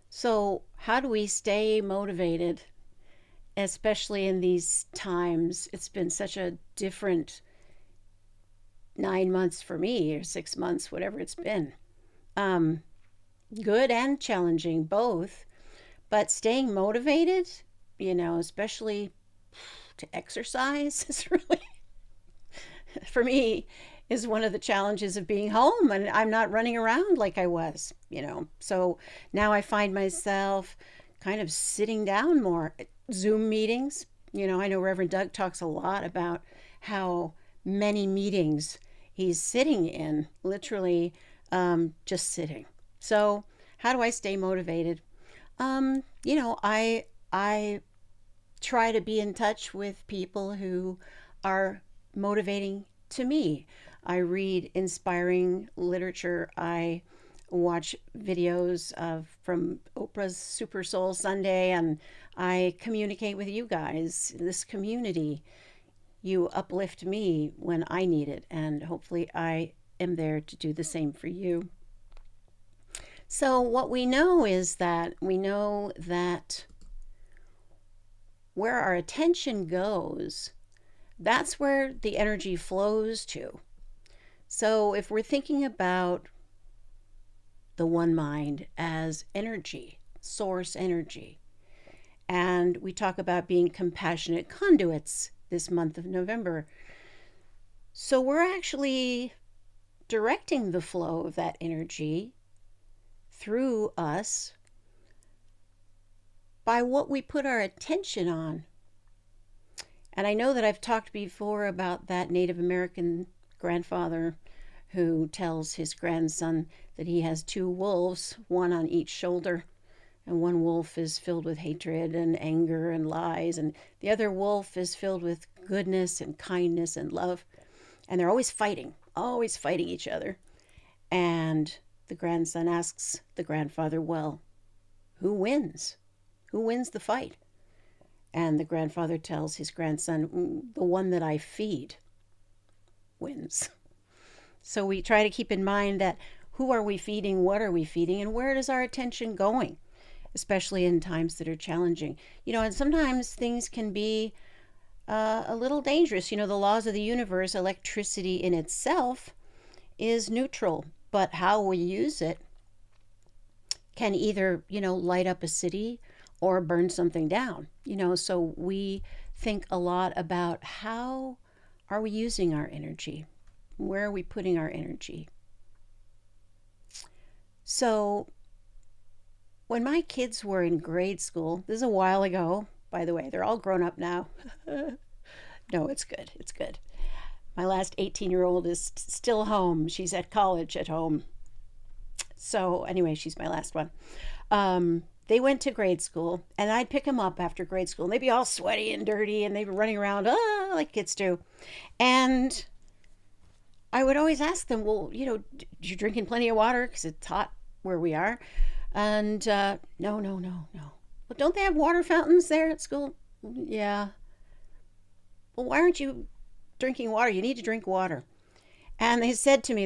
So, how do we stay motivated, especially in these times? It's been such a different 9 months for me, or 6 months, whatever it's been. Good and challenging, both. But staying motivated, especially to exercise, is really, for me, is one of the challenges of being home, and I'm not running around like I was. So now I find myself kind of sitting down more. Zoom meetings, I know Reverend Doug talks a lot about how many meetings he's sitting in, literally just sitting. So how do I stay motivated? I try to be in touch with people who are motivating to me. I read inspiring literature. I watch videos from Oprah's Super Soul Sunday, and I communicate with you guys, this community. You uplift me when I need it, and hopefully I am there to do the same for you. So what we know is that where our attention goes, that's where the energy flows to. So if we're thinking about the one mind as energy, source energy, and we talk about being compassionate conduits this month of November, so we're actually directing the flow of that energy through us by what we put our attention on. And I know that I've talked before about that Native American grandfather who tells his grandson that he has two wolves, one on each shoulder, and one wolf is filled with hatred and anger and lies, and the other wolf is filled with goodness and kindness and love. And they're always fighting each other. And the grandson asks the grandfather, well, who wins? Who wins the fight? And the grandfather tells his grandson, the one that I feed wins. So we try to keep in mind that who are we feeding, what are we feeding, and where is our attention going, especially in times that are challenging. And sometimes things can be a little dangerous. The laws of the universe, electricity in itself is neutral, but how we use it can either, light up a city or burn something down. So we think a lot about how are we using our energy? Where are we putting our energy? So when my kids were in grade school, this is a while ago, by the way, they're all grown up now. No, it's good. It's good. My last 18-year-old is still home. She's at college at home. So anyway, she's my last one. They went to grade school, and I'd pick them up after grade school, and they'd be all sweaty and dirty, and they'd be running around like kids do. And I would always ask them, well, you're drinking plenty of water because it's hot where we are. And no. Well, don't they have water fountains there at school? Yeah. Well, why aren't you drinking water? You need to drink water. And they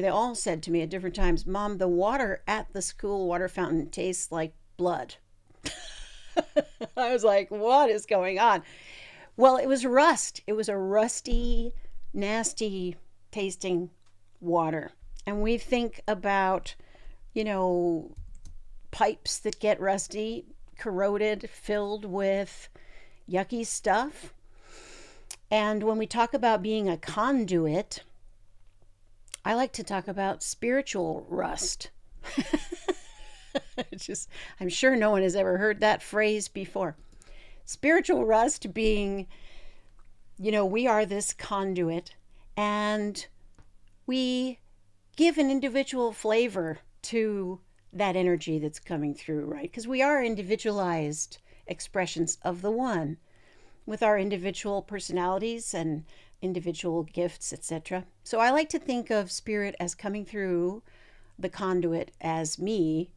all said to me at different times, Mom, the water at the school water fountain tastes like blood. I was like, what is going on? Well, it was rust. It was a rusty, nasty tasting water. And we think about, pipes that get rusty, corroded, filled with yucky stuff. And when we talk about being a conduit, I like to talk about spiritual rust. I'm sure no one has ever heard that phrase before. Spiritual rust being, we are this conduit, and we give an individual flavor to that energy that's coming through, right? Because we are individualized expressions of the one with our individual personalities and individual gifts, etc. So I like to think of spirit as coming through the conduit as me,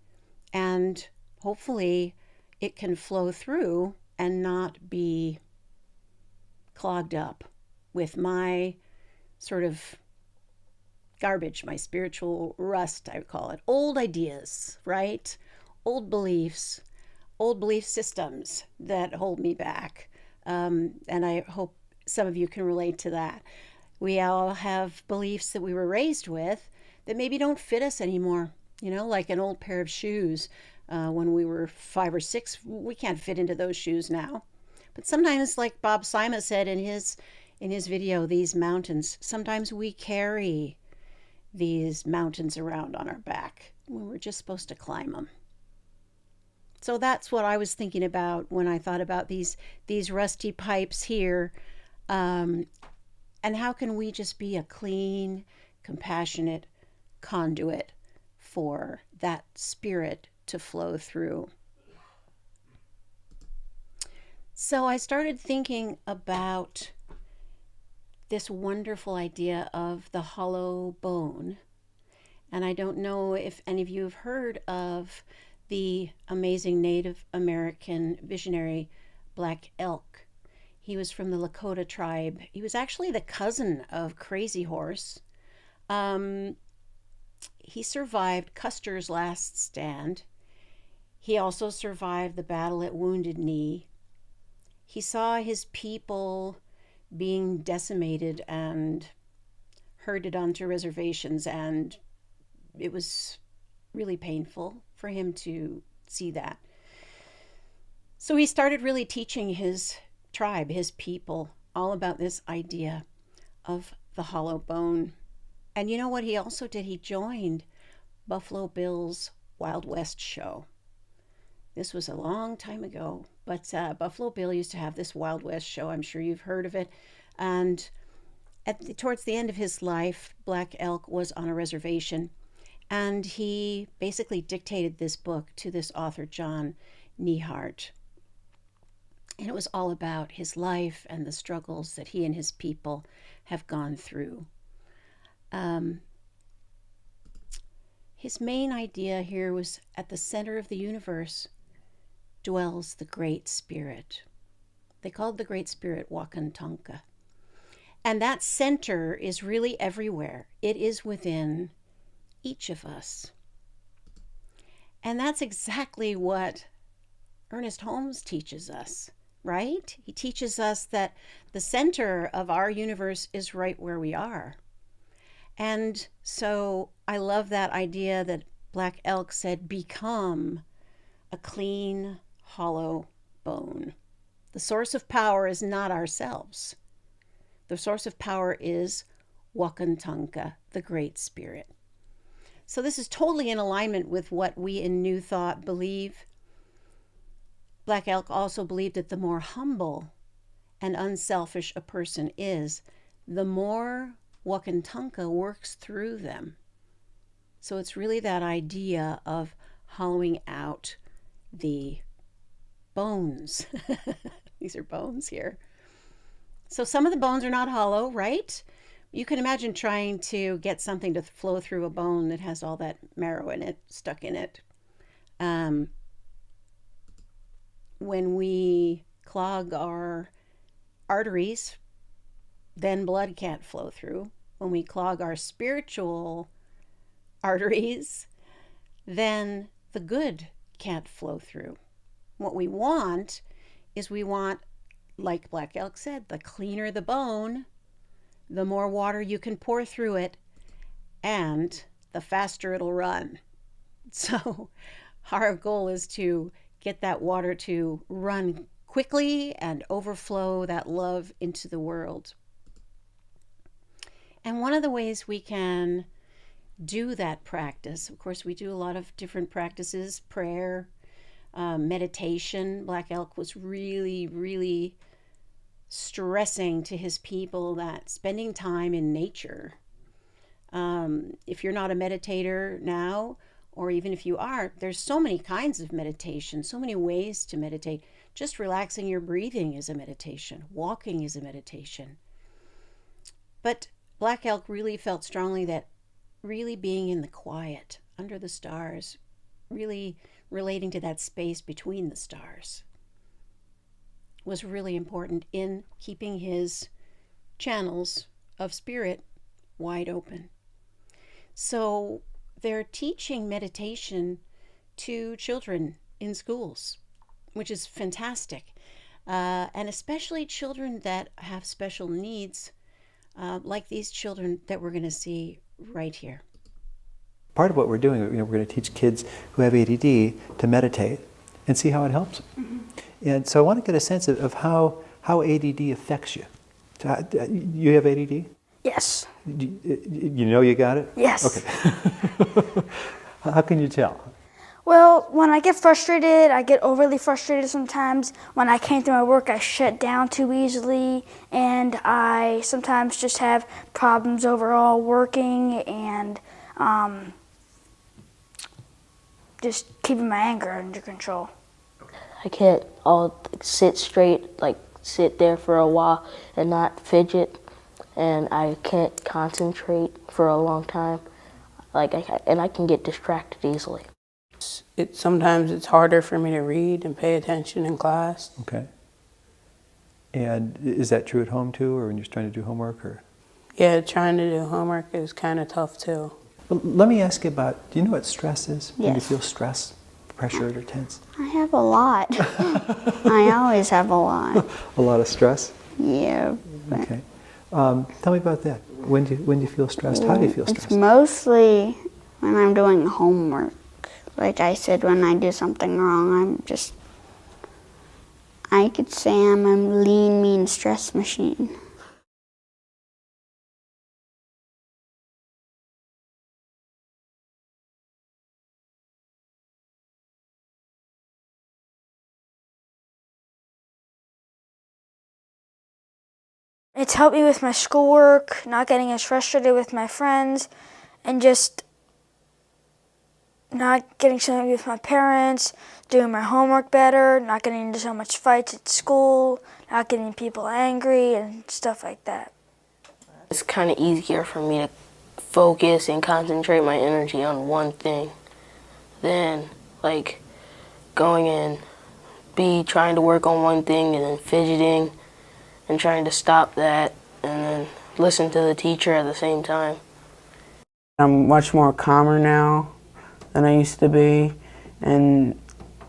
and hopefully it can flow through and not be clogged up with my sort of garbage, my spiritual rust, I would call it. Old ideas, right? Old beliefs, old belief systems that hold me back. And I hope some of you can relate to that. We all have beliefs that we were raised with that maybe don't fit us anymore. You know, like an old pair of shoes when we were 5 or 6, we can't fit into those shoes now. But sometimes, like Bob Simon said in his video, these mountains, sometimes we carry these mountains around on our back when we're just supposed to climb them. So that's what I was thinking about when I thought about these rusty pipes here. And how can we just be a clean, compassionate conduit for that spirit to flow through? So I started thinking about this wonderful idea of the hollow bone. And I don't know if any of you have heard of the amazing Native American visionary Black Elk. He was from the Lakota tribe. He was actually the cousin of Crazy Horse. He survived Custer's last stand. He also survived the battle at Wounded Knee. He saw his people being decimated and herded onto reservations, and it was really painful for him to see that. So he started really teaching his tribe, his people, all about this idea of the hollow bone. And you know what he also did? He joined Buffalo Bill's Wild West show. This was a long time ago, but Buffalo Bill used to have this Wild West show. I'm sure you've heard of it. And towards the end of his life, Black Elk was on a reservation, and he basically dictated this book to this author, John Neihardt. And it was all about his life and the struggles that he and his people have gone through. His main idea here was at the center of the universe dwells the Great Spirit. They called the Great Spirit Wakantanka. And that center is really everywhere. It is within each of us. And that's exactly what Ernest Holmes teaches us, right? He teaches us that the center of our universe is right where we are. And so I love that idea that Black Elk said, become a clean, hollow bone. The source of power is not ourselves. The source of power is Wakantanka, the Great Spirit. So this is totally in alignment with what we in New Thought believe. Black Elk also believed that the more humble and unselfish a person is, the more Wakantanka works through them. So it's really that idea of hollowing out the bones. These are bones here. So some of the bones are not hollow, right? You can imagine trying to get something to flow through a bone that has all that marrow in it, stuck in it. When we clog our arteries, then blood can't flow through. When we clog our spiritual arteries, then the good can't flow through. What we want is like Black Elk said, the cleaner the bone, the more water you can pour through it, and the faster it'll run. So our goal is to get that water to run quickly and overflow that love into the world. And one of the ways we can do that practice, of course, we do a lot of different practices, prayer, meditation. Black Elk was really, really stressing to his people that spending time in nature. If you're not a meditator now, or even if you are, there's so many kinds of meditation, so many ways to meditate. Just relaxing your breathing is a meditation. Walking is a meditation. But Black Elk really felt strongly that really being in the quiet, under the stars, really relating to that space between the stars, was really important in keeping his channels of spirit wide open. So they're teaching meditation to children in schools, which is fantastic. And especially children that have special needs, like these children that we're going to see right here. Part of what we're doing, we're going to teach kids who have ADD to meditate and see how it helps them. Mm-hmm. And so I want to get a sense of how ADD affects you. You have ADD? Yes. You know you got it? Yes. Okay. How can you tell? Well, when I get frustrated, I get overly frustrated sometimes. When I can't do my work, I shut down too easily, and I sometimes just have problems overall working and just keeping my anger under control. I can't all sit straight, like sit there for a while and not fidget, and I can't concentrate for a long time. And I can get distracted easily. Sometimes it's harder for me to read and pay attention in class. Okay. And is that true at home too, or when you're trying to do homework? Or? Yeah, trying to do homework is kind of tough too. Well, let me ask you about, do you know what stress is? Yes. When you feel stress, pressured or tense? I have a lot. I always have a lot. A lot of stress? Yeah. Okay. Tell me about that. When do you feel stressed? How do you feel stressed? It's mostly when I'm doing homework. Like I said, when I do something wrong, I could say I'm a lean, mean stress machine. It's helped me with my schoolwork, not getting as frustrated with my friends, and just not getting so angry with my parents, doing my homework better, not getting into so much fights at school, not getting people angry and stuff like that. It's kind of easier for me to focus and concentrate my energy on one thing than like going and trying to work on one thing and then fidgeting and trying to stop that and then listen to the teacher at the same time. I'm much more calmer now than I used to be, and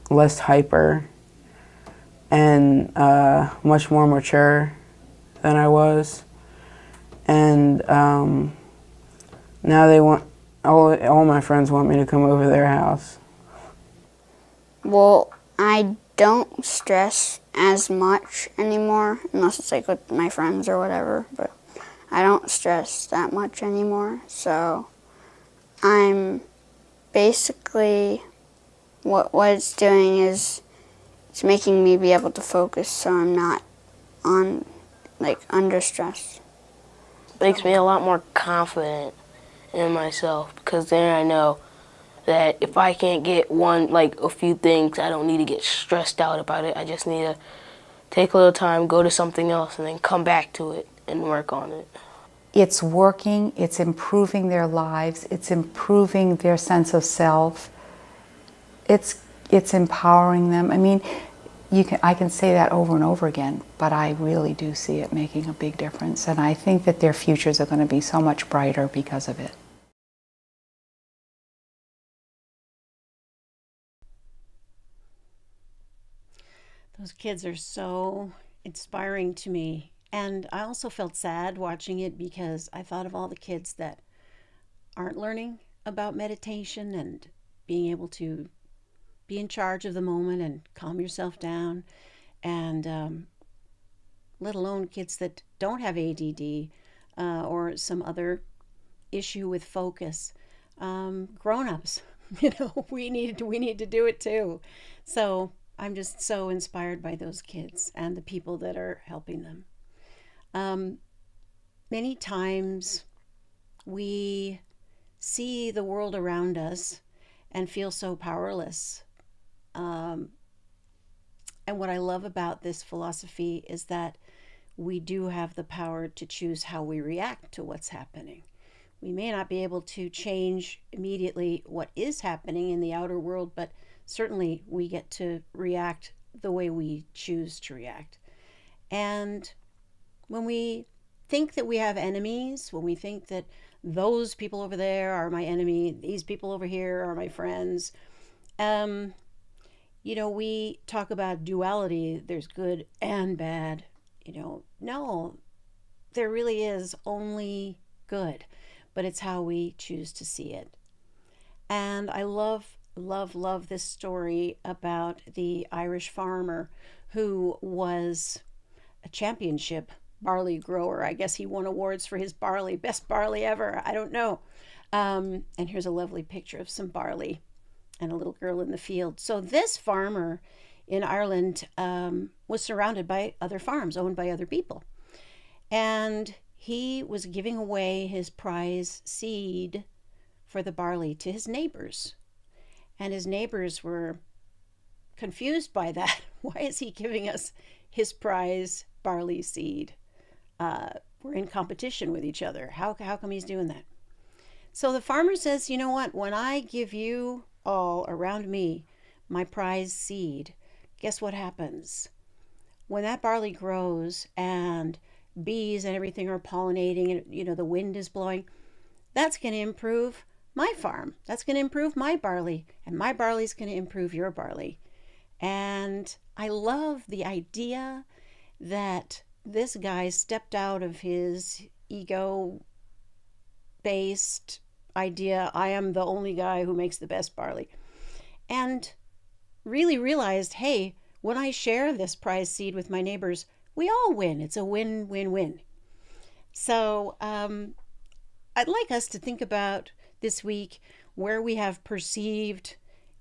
less hyper, and much more mature than I was. And now they want, all my friends want me to come over their house. Well, I don't stress as much anymore, unless it's like with my friends or whatever, but I don't stress that much anymore. So I'm basically, what it's doing is it's making me be able to focus so I'm not under stress. Makes me a lot more confident in myself, because then I know that if I can't get a few things, I don't need to get stressed out about it. I just need to take a little time, go to something else, and then come back to it and work on it. It's working, it's improving their lives, it's improving their sense of self, it's empowering them. I mean, I can say that over and over again, but I really do see it making a big difference, and I think that their futures are going to be so much brighter because of it. Those kids are so inspiring to me. And I also felt sad watching it because I thought of all the kids that aren't learning about meditation and being able to be in charge of the moment and calm yourself down. And let alone kids that don't have ADD or some other issue with focus. Grown-ups, we need to do it too. So I'm just so inspired by those kids and the people that are helping them. Many times we see the world around us and feel so powerless. And what I love about this philosophy is that we do have the power to choose how we react to what's happening. We may not be able to change immediately what is happening in the outer world, but certainly we get to react the way we choose to react. And when we think that we have enemies, when we think that those people over there are my enemy, these people over here are my friends, we talk about duality. There's good and bad. No, there really is only good, but it's how we choose to see it. And I love this story about the Irish farmer who was a championship barley grower. I guess he won awards for his barley, best barley ever. I don't know. And here's a lovely picture of some barley and a little girl in the field. So this farmer in Ireland was surrounded by other farms owned by other people. And he was giving away his prize seed for the barley to his neighbors. And his neighbors were confused by that. Why is he giving us his prize barley seed? We're in competition with each other. How come he's doing that? So the farmer says, you know what? When I give you all around me my prize seed, guess what happens? When that barley grows and bees and everything are pollinating and the wind is blowing, that's going to improve my farm. That's going to improve my barley, and my barley's going to improve your barley. And I love the idea that this guy stepped out of his ego-based idea, I am the only guy who makes the best barley, and really realized, hey, when I share this prize seed with my neighbors, we all win. It's a win-win-win. So I'd like us to think about this week where we have perceived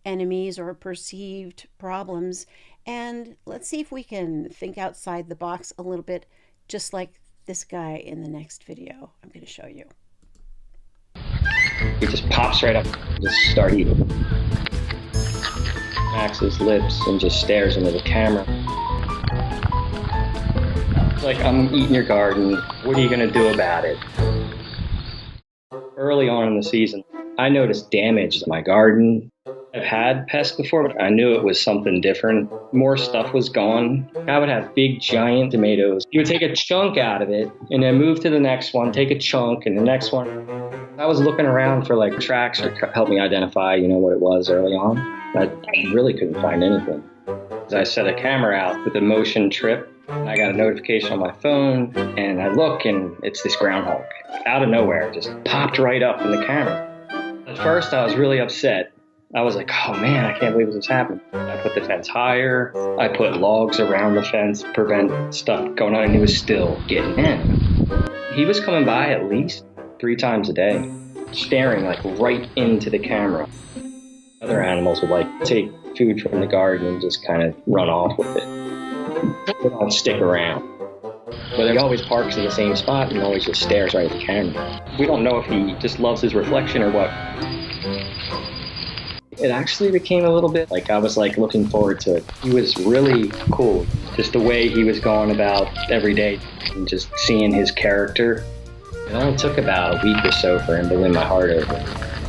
enemies or perceived problems, and let's see if we can think outside the box a little bit, just like this guy in the next video I'm going to show you. He just pops right up and just start eating. Smacks his lips and just stares into the camera. It's like, I'm eating your garden. What are you going to do about it? Early on in the season, I noticed damage to my garden. I've had pests before, but I knew it was something different. More stuff was gone. I would have big, giant tomatoes. You would take a chunk out of it and then move to the next one, take a chunk, and the next one. I was looking around for like tracks or help me identify, what it was early on. I really couldn't find anything. I set a camera out with a motion trip. I got a notification on my phone, and I look, and it's this groundhog. Out of nowhere, just popped right up in the camera. At first, I was really upset. I was like, oh man, I can't believe this is happening. I put the fence higher. I put logs around the fence to prevent stuff going on, and he was still getting in. He was coming by at least 3 times a day, staring like right into the camera. Other animals would like take food from the garden and just kind of run off with it. They don't stick around. But he always parks in the same spot and always just stares right at the camera. We don't know if he just loves his reflection or what. It actually became a little bit like I was like looking forward to it. He was really cool. Just the way he was going about every day and just seeing his character. It only took about a week or so for him to win my heart over.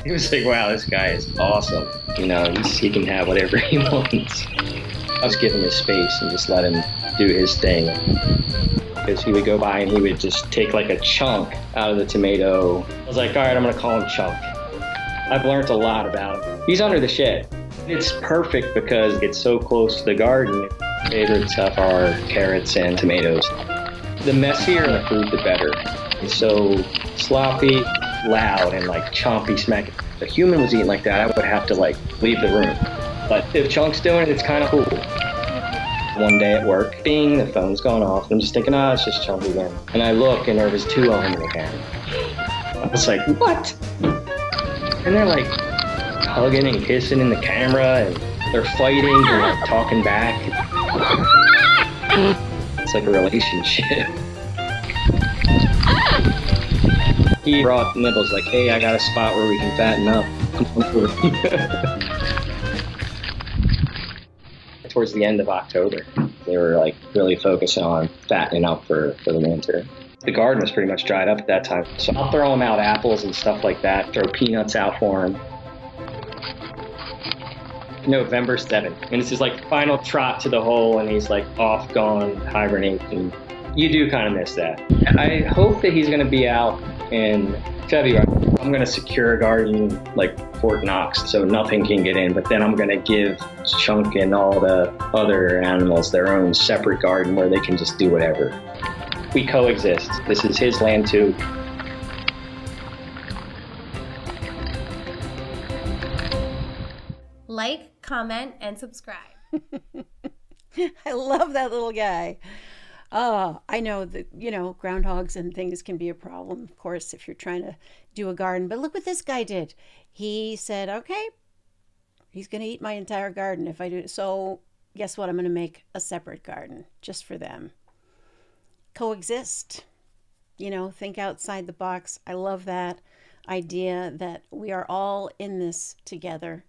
He was like, wow, this guy is awesome. He can have whatever he wants. I was giving him his space and just let him do his thing. Because he would go by and he would just take like a chunk out of the tomato. I was like, all right, I'm gonna call him Chunk. I've learned a lot about him. He's under the shed. It's perfect because it's so close to the garden. Favorite stuff are carrots and tomatoes. The messier the food, the better. It's so sloppy, loud, and like chompy smack. If a human was eating like that, I would have to like leave the room. But if Chunk's doing it, it's kind of cool. One day at work, bing, the phone's gone off. I'm just thinking, it's just Chunk again. And I look, and there was 2 of them in the camera. I was like, what? And they're like hugging and kissing in the camera, and they're fighting and like talking back. It's like a relationship. He brought Nibbles like, hey, I got a spot where we can fatten up. Towards the end of October, they were like really focusing on fattening up for the winter. The garden was pretty much dried up at that time, so I'll throw them out apples and stuff like that, throw peanuts out for them. November 7th. And it's his like final trot to the hole, and he's like off, gone, hibernate. And you do kind of miss that. I hope that he's going to be out in February. I'm going to secure a garden like Fort Knox so nothing can get in, but then I'm going to give Chunk and all the other animals their own separate garden where they can just do whatever. We coexist. This is his land too. Like, comment, and subscribe. I love that little guy. Oh, I know that, you know, groundhogs and things can be a problem, of course, if you're trying to do a garden. But look what this guy did. He said, okay, he's going to eat my entire garden if I do. So guess what? I'm going to make a separate garden just for them. Coexist. You know, think outside the box. I love that idea that we are all in this together.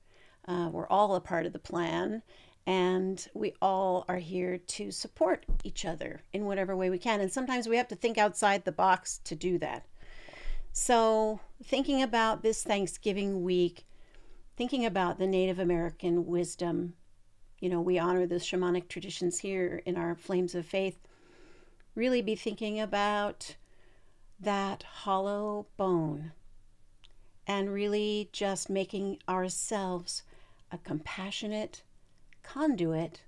We're all a part of the plan. And we all are here to support each other in whatever way we can. And sometimes we have to think outside the box to do that. So thinking about this Thanksgiving week, thinking about the Native American wisdom, you know, we honor the shamanic traditions here in our Flames of Faith. Really be thinking about that hollow bone and really just making ourselves a compassionate conduit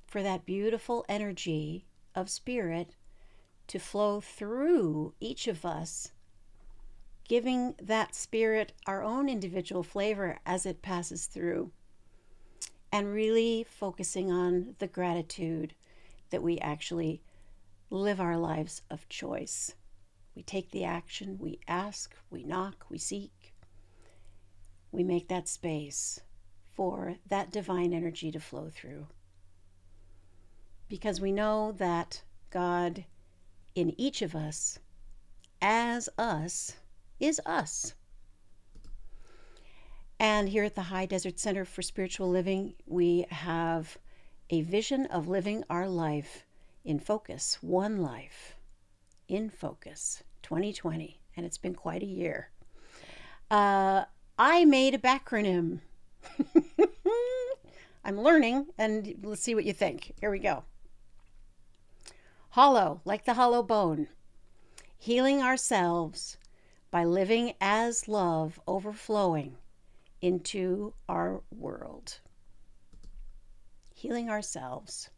for that beautiful energy of spirit to flow through each of us, giving that spirit our own individual flavor as it passes through, and really focusing on the gratitude that we actually live our lives of choice. We take the action, we ask, we knock, we seek, we make that space for that divine energy to flow through. Because we know that God in each of us, as us, is us. And here at the High Desert Center for Spiritual Living, we have a vision of living our life in focus, one life in focus, 2020, and it's been quite a year. I made a backronym. I'm learning, and let's see what you think. Here we go. Hollow, like the hollow bone. Healing ourselves by living as love overflowing into our world. Healing ourselves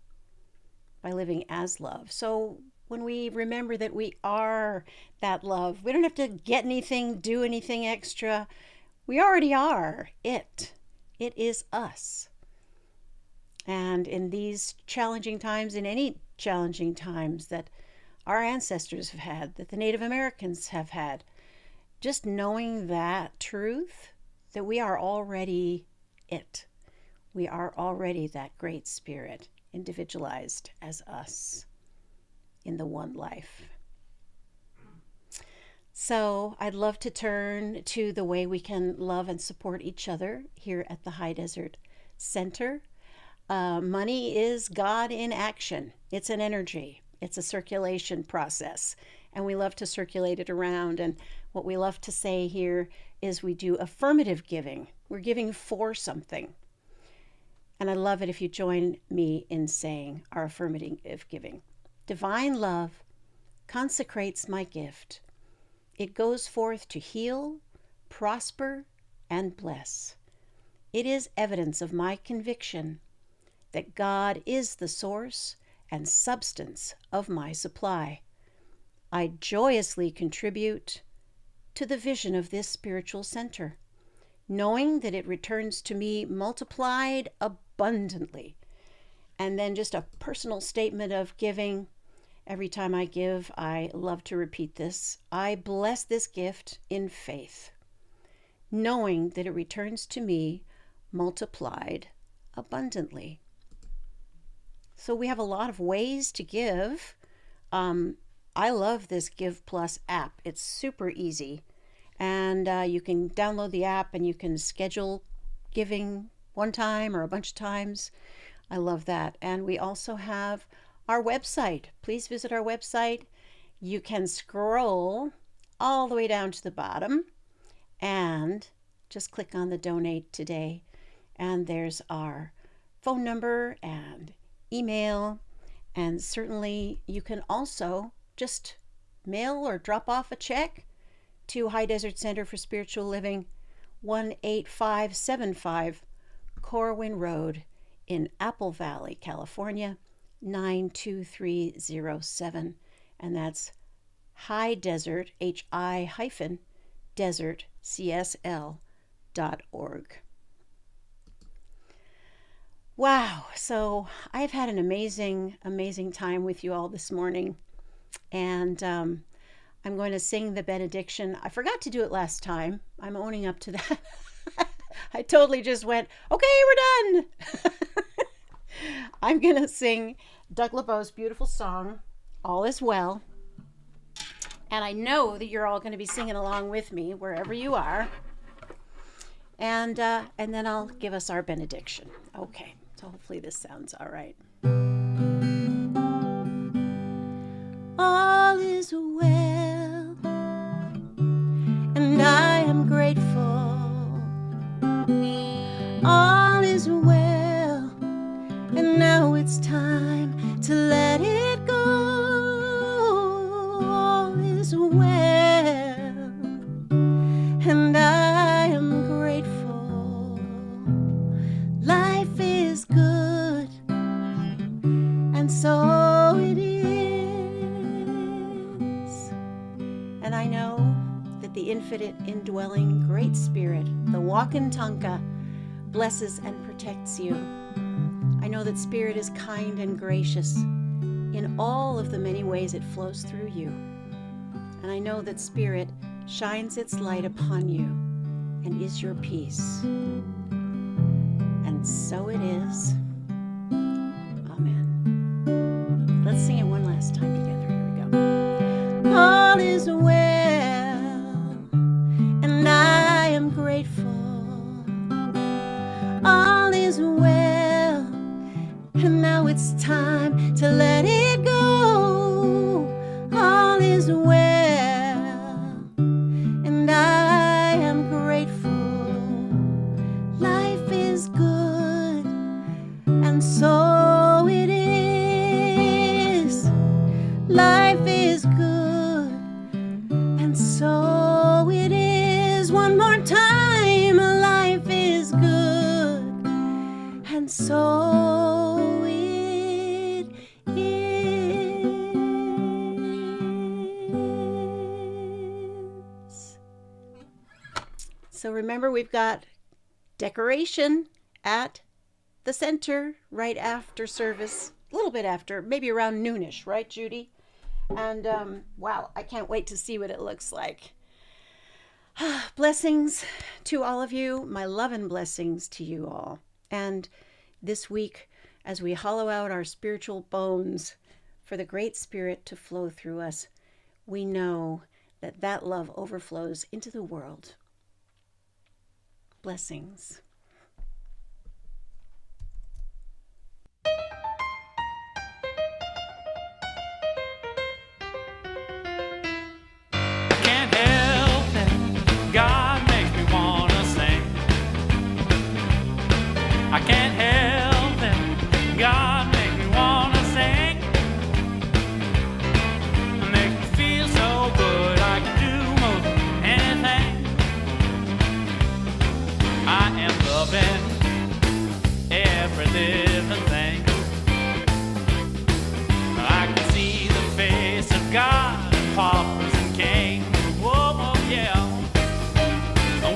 by living as love. So when we remember that we are that love, we don't have to get anything, do anything extra. We already are it. It is us. And in these challenging times, in any challenging times that our ancestors have had, that the Native Americans have had, just knowing that truth, that we are already it. We are already that great spirit, individualized as us in the one life. So I'd love to turn to the way we can love and support each other here at the High Desert Center. Money is God in action. It's an energy. It's a circulation process. And we love to circulate it around. And what we love to say here is we do affirmative giving. We're giving for something. And I love it if you join me in saying our affirmative giving. Divine love consecrates my gift. It goes forth to heal, prosper, and bless. It is evidence of my conviction that God is the source and substance of my supply. I joyously contribute to the vision of this spiritual center, knowing that it returns to me multiplied abundantly. And then just a personal statement of giving. Every time I give, I love to repeat this. I bless this gift in faith, knowing that it returns to me multiplied abundantly. So we have a lot of ways to give. I love this Give Plus app. It's super easy. And you can download the app and you can schedule giving one time or a bunch of times. I love that. And we also have our website. Please visit our website. You can scroll all the way down to the bottom and just click on the Donate Today. And there's our phone number and email. And certainly you can also just mail or drop off a check to High Desert Center for Spiritual Living, 18575 Corwin Road in Apple Valley, California, 92307. And that's High Desert, HI-Desert, CSL.org. Wow, so I've had an amazing, amazing time with you all this morning. And I'm going to sing the benediction. I forgot to do it last time. I'm owning up to that. I totally just went, okay, we're done. I'm going to sing Doug LeBeau's beautiful song, All Is Well. And I know that you're all going to be singing along with me wherever you are. And then I'll give us our benediction. Okay, so hopefully this sounds all right. All is well, and I am grateful. All is well, and now it's time to let it go. All is well, and I am grateful. Life is good, and so it is. And I know that the infinite indwelling Great Spirit, the Walking Tonka, blesses and protects you. I know that Spirit is kind and gracious in all of the many ways it flows through you. And I know that Spirit shines its light upon you and is your peace. And so it is. Amen. Let's sing it one last time together. Here we go. All is well, and I am grateful. All is well, and now it's time to let it go. All is well, and I am grateful. Life is good, and so it is. Life is good, and so it is. One more time, life is good, and so it is. So remember, we've got decoration at the center right after service, a little bit after, maybe around noonish, right, Judy? And wow, I can't wait to see what it looks like. Blessings to all of you, my love and blessings to you all. And this week, as we hollow out our spiritual bones for the Great Spirit to flow through us, we know that that love overflows into the world. Blessings. Can't help it, God makes me wanna sing. I can't help it, God makes me wanna sing. It makes me feel so good, I can do most anything. I am loving every living thing. I can see the face of God and paupers and kings. Whoa, oh, yeah.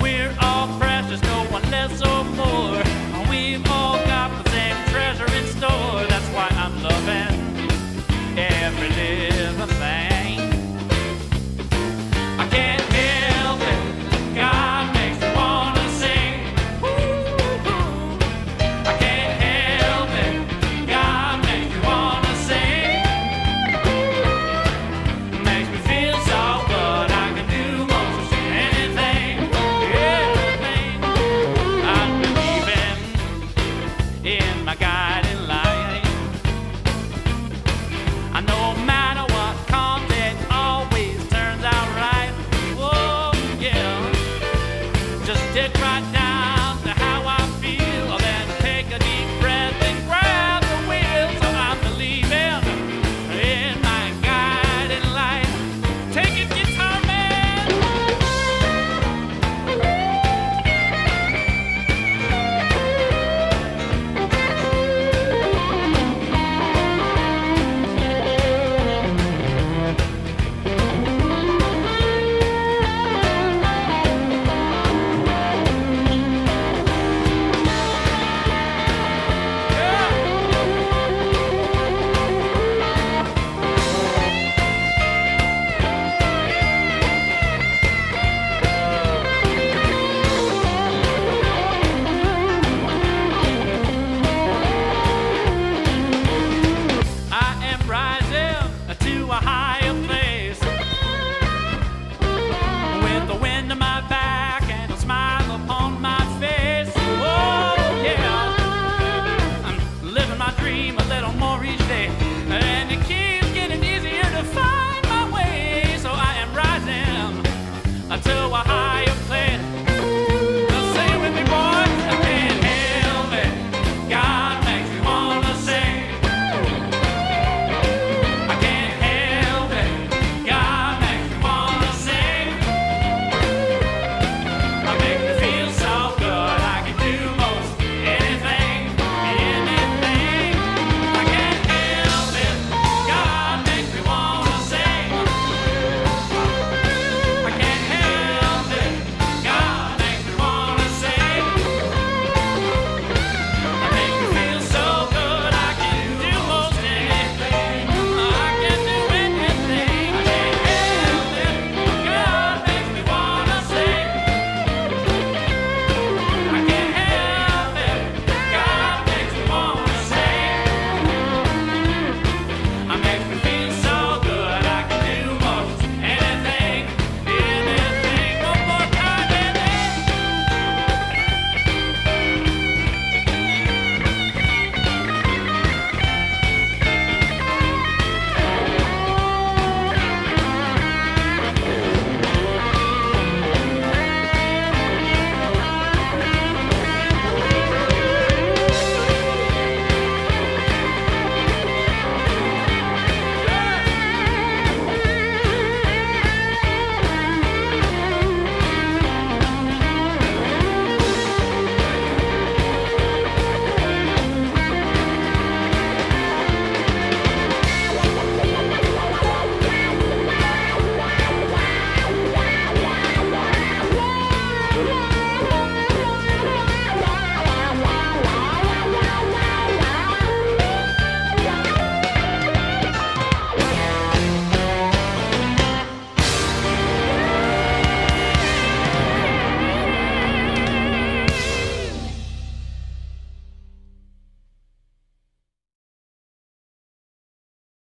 We're all precious, no one less or more. We've all got the same treasure in store. That's why I'm loving every living thing. I can't help it, God makes me wanna sing. Ooh, I can't help it, God makes me wanna sing. Makes me feel so good, I can do most anything. Everything. I believe in my guiding light. I know no matter what comes, it always turns out right. Oh, yeah. Just stick right